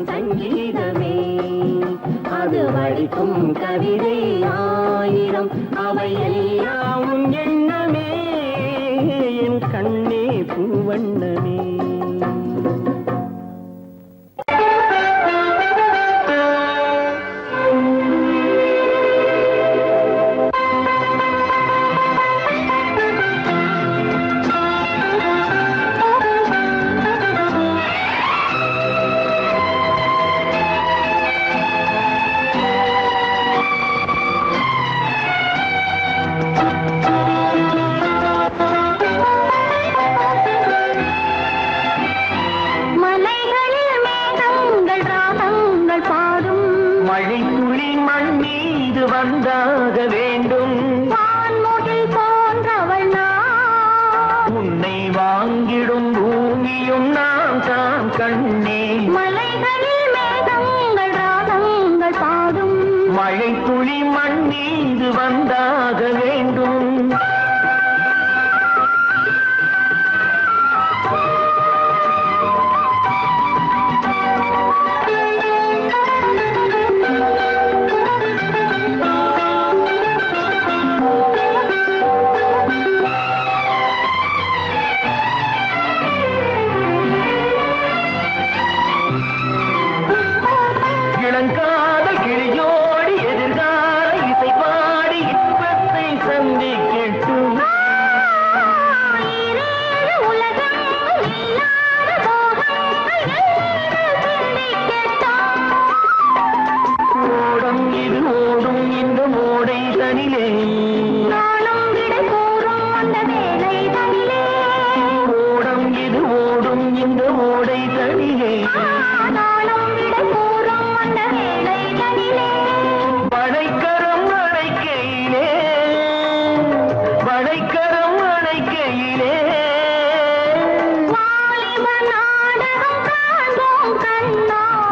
[SPEAKER 2] சங்கீதமே அது வடிக்கும் கவிதை ஆயிரம் அவை எல்லாம் உன் எண்ணமே என் கண்ணே பூவண்ணமே வந்தாக வேண்டும் வான்முகில் போன்றவள் நான் உன்னை வாங்கிடும் பூமியும் நான் தான் கண்ணே மலைகளில் மேகங்கள் ராகங்கள் பாடும் மழை துளி மண் மீது வந்தாக வேண்டும்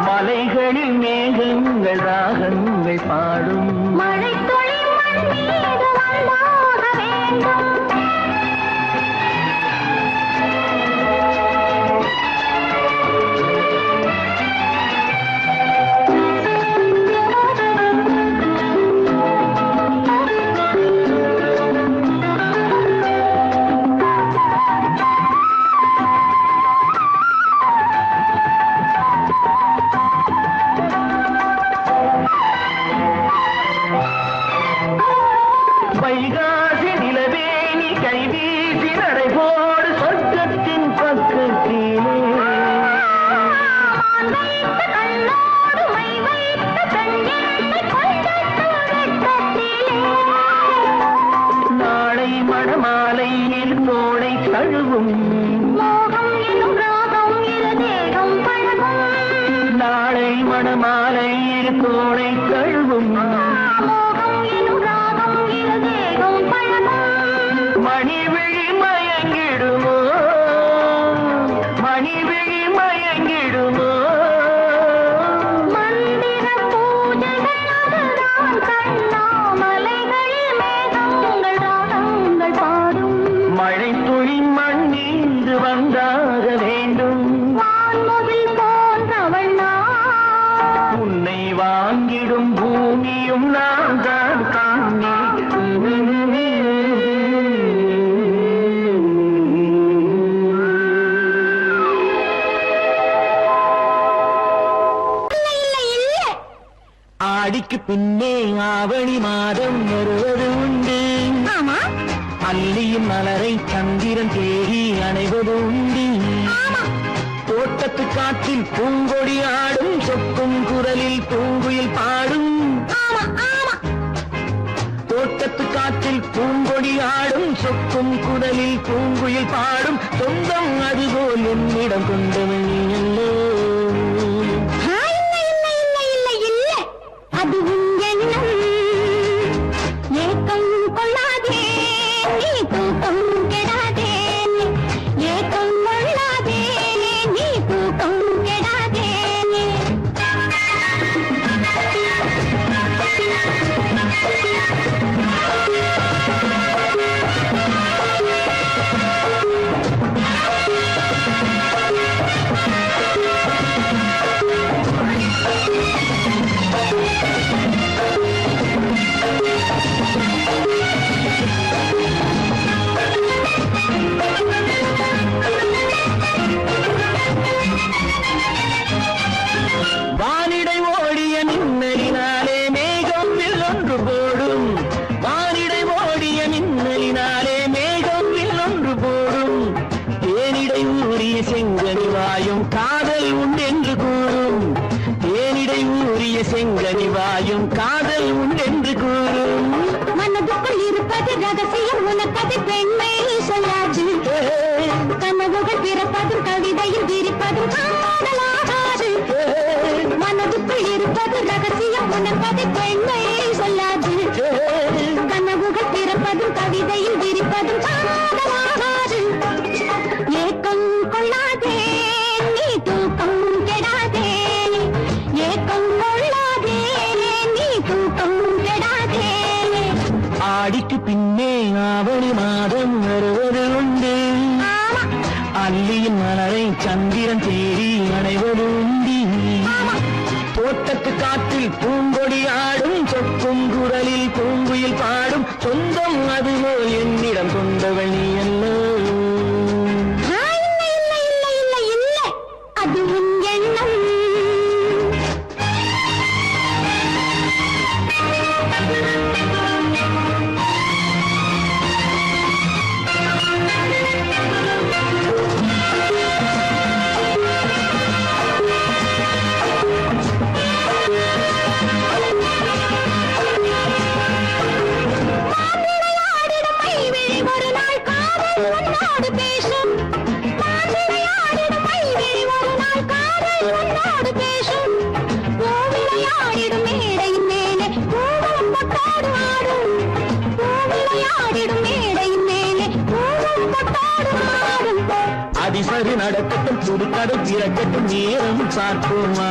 [SPEAKER 2] மலைகளில் மேகங்கள் எங்கள் ராகங்கள் பாடும்
[SPEAKER 3] மழை துளி மண் மீது வந்தாக வேண்டும்.
[SPEAKER 2] வைகாசி நிலவே நீ கைவீசி நடைபோடு சொர்க்கத்தின் பக்கத்திலே நாளை மணமாலையில் தோளை தழுவும் நாளை மணமாலையில் தோளை தழுவும் மணிவிழி மயங்கிடுமோ மணிவிழி மயங்கிடுமோ
[SPEAKER 3] மந்திர பூஜைகள் கண்ணாமலைகளில் மேகங்கள் ராகங்கள் பாடும்.
[SPEAKER 2] மழை துளி மண்ணீந்து வந்தாக வேண்டும்
[SPEAKER 3] வான்முகில் போன்றவள் நான்.
[SPEAKER 2] உன்னை வாங்கிடும் பூமியும் நான் தான் காணே ஆடிக்கு பின்னே ஆவணி மாதம் வருவது உண்டு.
[SPEAKER 3] ஆமா
[SPEAKER 2] அல்லியின் மலரை சந்திரன் தேடி அணைவது உண்டு. தோட்டத்து காற்றில் பூங்கொடி ஆடும் சொக்கும் குரலில் பூங்குயில் பாடும். தோட்டத்து காற்றில் பூங்கொடி ஆடும் சொக்கும் குரலில் பூங்குயில் பாடும். சொந்தம் அதுபோல் என்னிடம் கொண்டவள் நீ அல்லோ.
[SPEAKER 3] அது உன் எண்ணம். ஏக்கம் கொள்ளாதே நீ தூக்கம் கெடாதே. ஏக்கம் கொள்ளாதே நீ தூக்கம் கெடாதே.
[SPEAKER 2] வானிடை ஓடிய மின்னலினாலே மேகம் ஒன்று போடும். வானிடை ஓடிய மின்னலினாலே மேகம் ஒன்று போடும். தேனிடை ஊறிய செங்கனி வாயும் காதல் உண்டென்று கூறும். தேனிடை ஊறிய செங்கனி வாயும் காதல் உண்டென்று கூறும்.
[SPEAKER 3] மனதுக்குள் இருப்பது ரகசியம் உனக்கது பெண்மை சொல்லாது. கனவுகள் பிறப்பதும் கவிதையில் விரிப்பதும் காதலாகாது. மனதுக்குள் இருப்பது ரகசியம் உனக்கது பெண்மை சொல்லாது. கனவுகள் பிறப்பதும் கவிதையில் விரிப்பதும் காதலாகாது. ஏக்கம் கொள்ளாதே நீ தூக்கம் கெடாதே. ஏக்கம் கொள்ளாதே நீ தூக்கம் கெடாதே.
[SPEAKER 2] ஆடிக்கு பின்னே ஆவணி மாதம் வருவது உண்டு. அல்லியின் மலரை சந்திரன் தேடி அணைவது உண்டு. தோட்டத்து காற்றில் பூங்கொடி ஆடும் சொக்கும் குரலில் பூங்குயில் பாடும். சொந்தம் அதுபோல் என்னிடம் கொண்டவள் நீ அல்லோ.
[SPEAKER 3] அது உன் எண்ணம். ஒரு நாள் காதல் உன்னோடு பேசும். ஒரு நாள் காதல் உன்னோடு பேசும். பூவிளையாடிடும் மேடையின் மேலே பூவம் பொட்டாடு ஆடும். பூவிளையாடிடும் மேடையின் மேலே பூவம் பொட்டாடு ஆடும்.
[SPEAKER 2] அதிசரி நடக்கட்டும் புதுக்கடை பிறக்கட்டும் நேரம் பார்ப்போமா.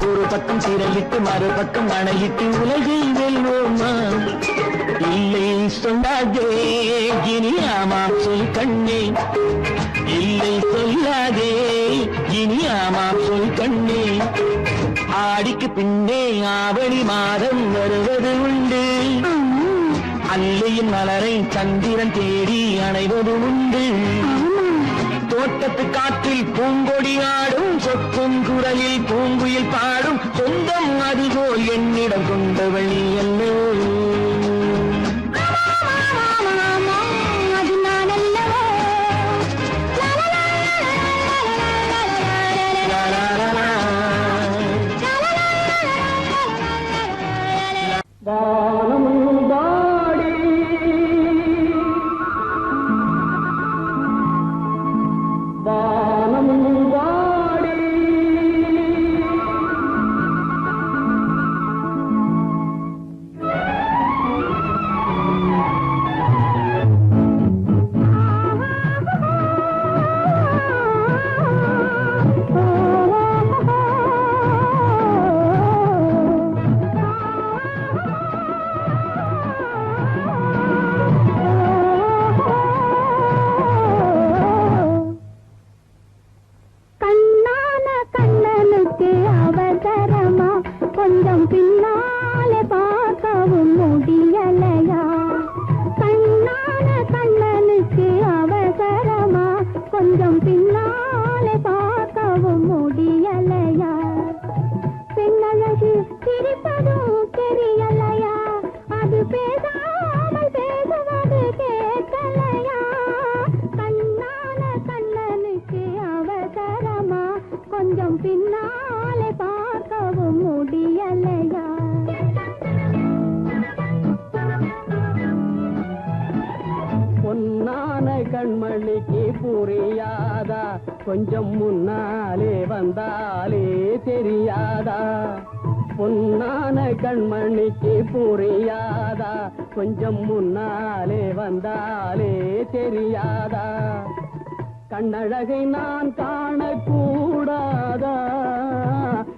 [SPEAKER 2] ஒரு பக்கம் சீரலிட்டு மறுபக்கம் அணையிட்டு உலகை வெல்வோமா இல்லை சொல்லாதே இனி ஆமாம் சொல் கண்ணே இல்லை சொல்லாதே இனி ஆமாம் சொல் கண்ணே ஆடிக்கு பின்னே ஆவணி மாதம் வருவது உண்டு அல்லையின் மலரை சந்திரன் தேடி அணைவது உண்டு தோட்டத்து காற்றில் பூங்கொடி ஆடும் சொக்கும் குரலில் பூங்குயில் பாடும் சொந்தம் அதுபோல் என்னிடம் கொண்டவள் நீ அல்லோ
[SPEAKER 3] அது நான் அல்லவோ கொஞ்சம் பின்னாலே பார்க்கவும் முடியலையா கண்ணான கண்ணனுக்கு அவசரமா கொஞ்சம் பின்னாலே பார்க்கவும் முடியலையா பெண்ணழகு சிரிப்பதும் தெரியலையா அது பேசாமல் பேசுவது கேட்கலையா கண்ணான கண்ணனுக்கு அவசரமா கொஞ்சம் பின்னாலே பார்க்கவும் முடியலையா
[SPEAKER 2] பொன்னான கண்மணிக்கு புரியாதா கொஞ்சம் முன்னாலே வந்தாலே தெரியாதா பொன்னான கண்மணிக்கு புரியாதா கொஞ்சம் முன்னாலே வந்தாலே தெரியாதா கண்ணழகை நான் காணக்கூடாதா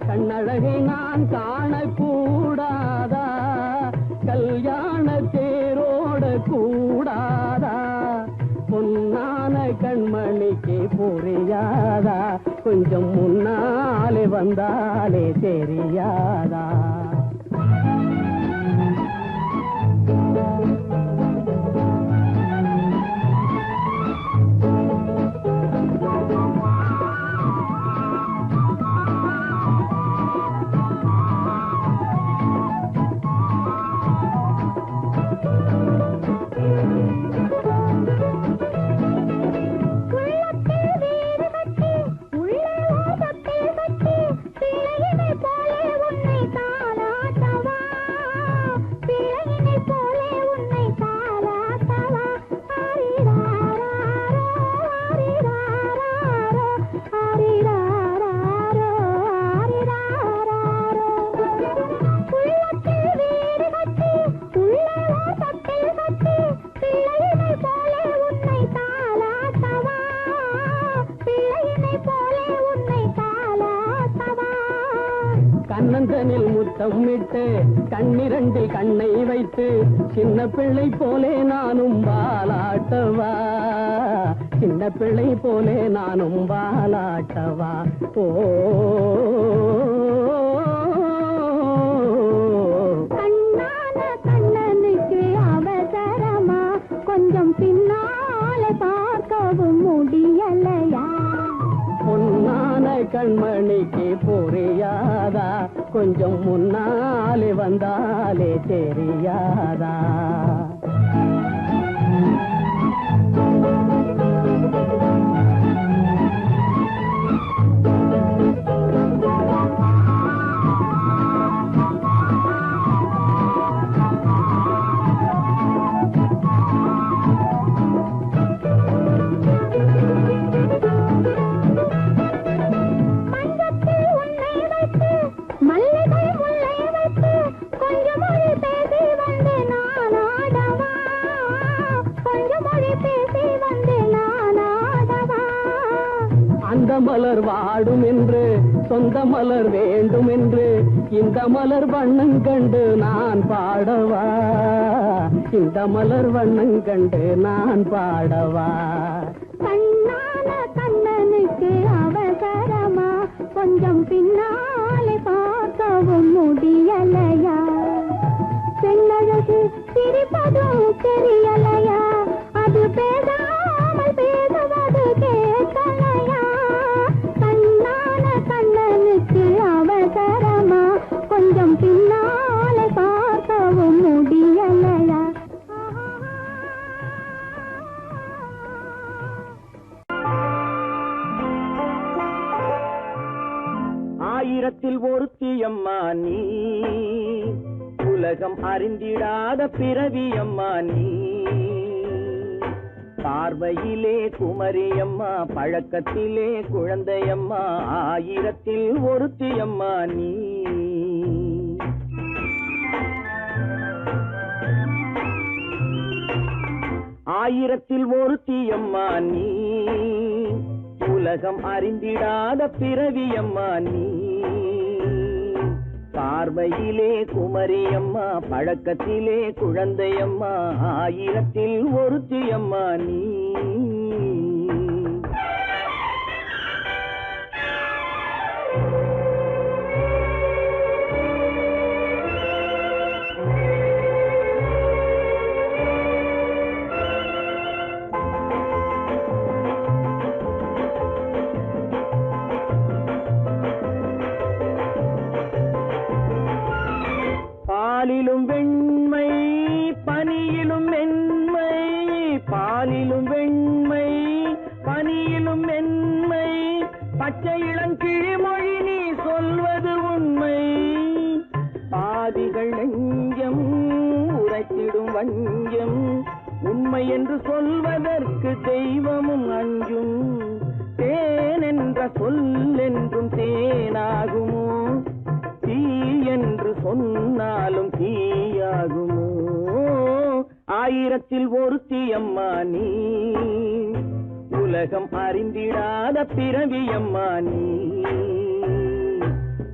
[SPEAKER 2] கண்ணழகை நான் காணக்கூடாதா கல்யாண தேரோட கூடாதா பொன்னான கண்மணிக்கு புரியாதா கொஞ்சம் முன்னாலே வந்தாலே தெரியாதா கண்ணந்தனில் முத்தம் விட்டு கண்ணிரண்டில் கண்ணை வைத்து சின்ன பிள்ளை போலே நானும் வாலாட்டவா சின்ன பிள்ளை போலே நானும் வாலாட்டவா ஓ
[SPEAKER 3] கண்ணான கண்ணனுக்கு அவசரமா கொஞ்சம் பின்னாலே பார்க்கவும் முடியலையா
[SPEAKER 2] பொன்னான கண்மணிக்கு புரியாதா கொஞ்சம் முன்னாலே வந்தாலே தெரியாதா
[SPEAKER 3] மல்லிகை முல்லை வைத்து கொஞ்சம் மொழி பேசி வந்து நான் ஆடவா
[SPEAKER 2] அந்த மலர் வாடும் என்று சொந்த மலர் வேண்டும் என்று இந்த மலர் வண்ணம் கண்டு நான் பாடவா இந்த மலர் வண்ணம் கண்டு நான் பாடவா
[SPEAKER 3] கண்ணான கண்ணனுக்கு அவசரமா கொஞ்சம் பின்னாலே பார்க்கவும் முடியலையா பெண்ணழகு சிரிப்பதும் தெரியலையா அது பேசாமல் பேசுவது கேட்கலையா கண்ணான கண்ணனுக்கு அவசரமா கொஞ்சம் பின்னாலே பார்க்கவும் முடியலையா
[SPEAKER 2] ஆயிரத்தில் ஒருத்தி அம்மா நீ உலகம் அறிந்திடாத பிறவி அம்மா நீ பார்வையிலே குமரியம்மா பழக்கத்திலே குழந்தையம்மா ஆயிரத்தில் ஒருத்தி அம்மா நீ ஆயிரத்தில் ஒருத்தி அம்மா நீ உலகம் அறிந்திடாத பிறவி அம்மா நீ பார்வையிலே குமரியம்மா பழக்கத்திலே குழந்தையம்மா ஆயிரத்தில் ஒருத்தி அம்மா நீ பாலிலும் வெண்மை பனியிலும் மென்மை பாலிலும் வெண்மை பனியிலும் மென்மை பச்சை இளங்கிழிமொழி நீ சொல்வது உண்மை பாதிகள் நெஞ்சம் உரைத்திடும் வஞ்சம் உண்மை என்று சொல்வதற்கு தெய்வமும் அஞ்சும் தேன் என்ற சொல் என்றும் தேனாகுமோ தீ என்று சொன்னாலும் தீயாகுமோ ஆயிரத்தில் ஒருத்தி அம்மா நீ உலகம் அறிந்திடாத பிறவி அம்மா நீ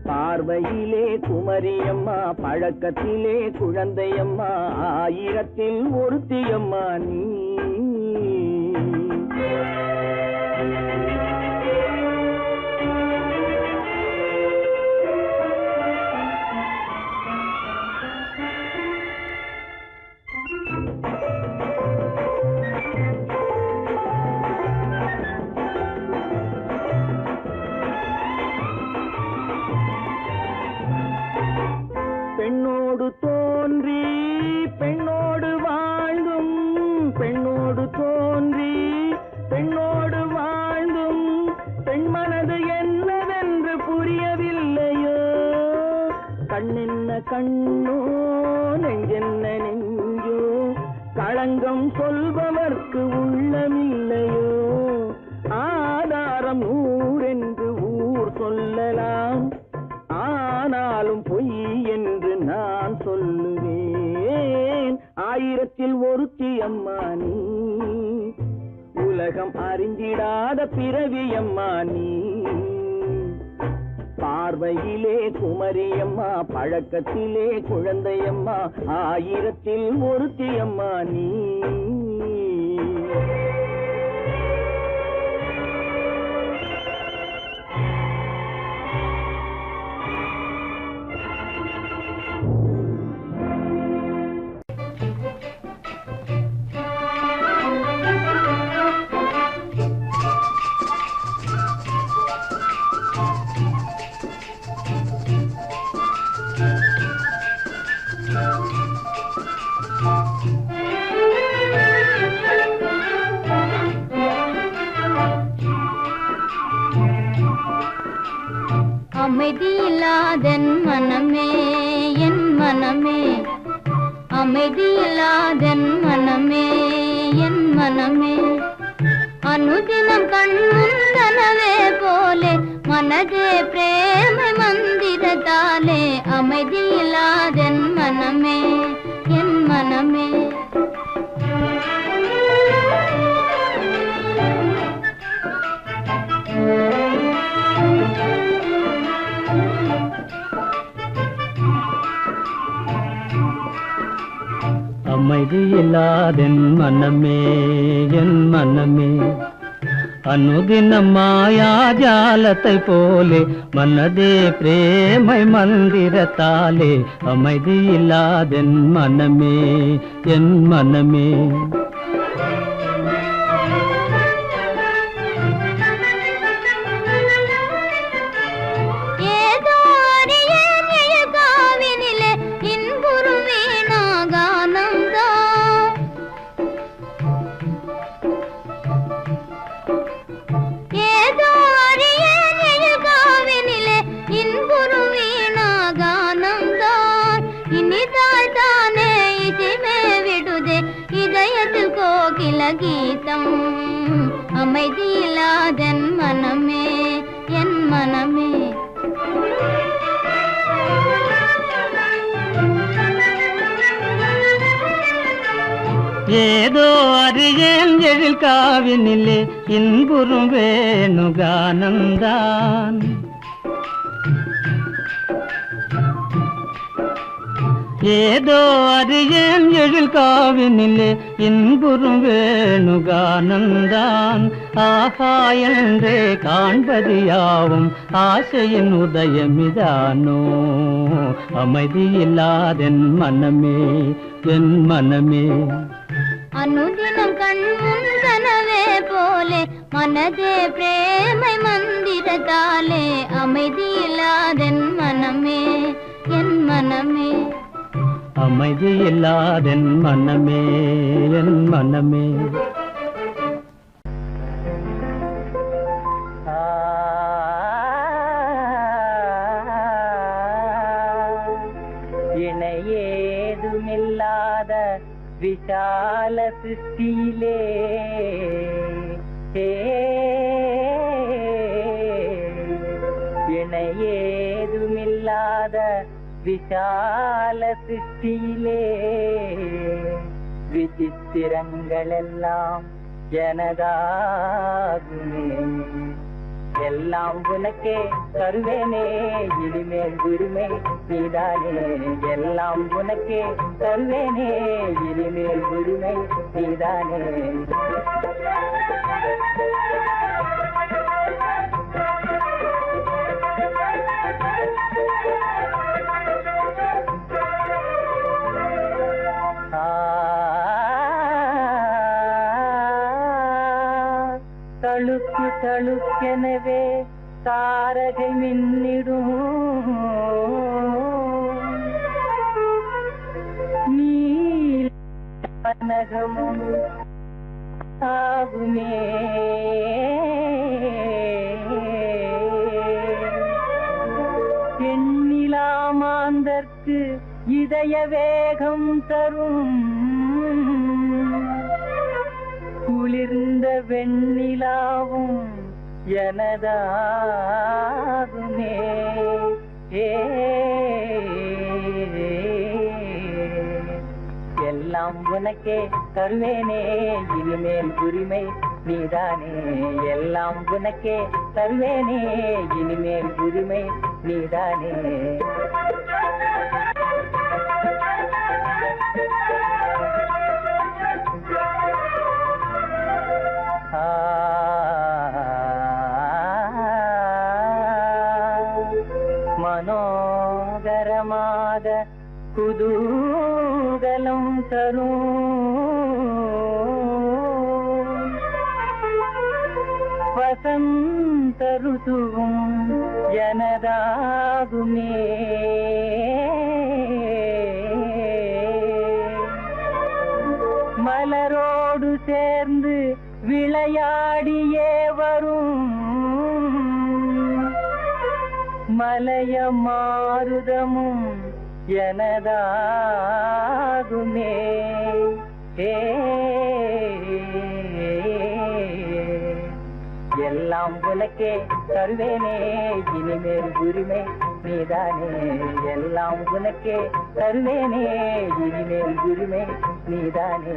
[SPEAKER 2] பார்வையிலே குமரியம்மா பழக்கத்திலே குழந்தையம்மா ஆயிரத்தில் ஒருத்தி அம்மா நீ பெண்ணோடு தோன்றி பெண்ணோடு வாழ்ந்தும் பெண்ணோடு தோன்றி பெண்ணோடு வாழ்ந்தும் பெண் மனது என்னவென்று புரியவில்லையோ கண்ணென்ன கண்ணோ நெஞ்சென்ன நெஞ்சோ களங்கம் சொல்பவர்க்கு உள்ளமில்லையோ ஆதாரம் ஊரென்று ஊர் சொல்லலாம் ஆனாலும் பொய் என்று நான் சொல்லுவேன் ஆயிரத்தில் ஒருத்தி அம்மா நீ உலகம் அறிந்திடாத பிறவி அம்மா நீ பார்வையிலே குமரியம்மா பழக்கத்திலே குழந்தையம்மா ஆயிரத்தில் ஒருத்தி அம்மா நீ
[SPEAKER 3] அமைதியில்லாதென் மனமே என் மனமே அமைதியில்லாதென் மனமே என் மனமே அனுதினம் கண்முந்தனவே போலே மனதே பிரேமை மந்திரத்தாலே அமைதியில்லாதென் மனமே என் மனமே
[SPEAKER 4] அமைதியில்லாதென் மனமே என் மனமே அனுதினம் மாயாஜாலத்தை போலே மனதே பிரேமை மந்திரத்தாலே அமைதியில்லாதென் மனமே என் மனமே
[SPEAKER 3] கீதம் அமைதியில்லாதென் மனமே என் மனமே
[SPEAKER 4] ஏதோ அறியேன் எழில் காவினிலே இன்புறும் வேணுகானந்தான் ஏதோ அறியேன் எழில் காவினிலே இன்புறும் வேணுகானந்தான் ஆஹா என்றே காண்பது யாவும் ஆசையின் உதயமிதானோ அமைதியில்லாதென் மனமே என் மனமே
[SPEAKER 3] அனுதினம் கண்முன் கனவே போலே மனதே பிரேமை மந்திரத்தாலே அமைதியில்லாதென் மனமே என் மனமே
[SPEAKER 4] அமைதியில்லாதென் மனமே என் மனமே
[SPEAKER 2] இணையேதுமில்லாத விசால சிருஷ்டியிலே இணையேதுமில்லாத விசால சிருஷ்டியிலே விசித்திரங்களெல்லாம் எனதாகுமே எல்லாம் உனக்கே தருவேனே இனிமேல் உரிமை நீதானே எல்லாம் உனக்கே தருவேனே இனிமேல் உரிமை நீதானே தழுக்கு தழுக்கெனவே தாரகை மின்னிடும் நீலகமும் ஆகுமே எண்ணிலாமாந்தற்கு இதய வேகம் தரும் குளிர்ந்த வெண்ணிலாவும் எனதாகுமே எல்லாம் உனக்கே தருவேனே இனிமேல் உரிமை நீதானே எல்லாம் உனக்கே தருவேனே இனிமேல் உரிமை நீதானே மனோகரமாக குதூகலம் தரும் வசந்த ருதுவும் எனதாகுமே மலரோடு சேர்ந்து விளையாடியே வரும் மலைய மாருதமும் எனதாகுமே எல்லாம் உனக்கே தருவேனே இனிமேல் உரிமை நீதானே எல்லாம் உனக்கே தருவேனே இனிமேல் உரிமை நீதானே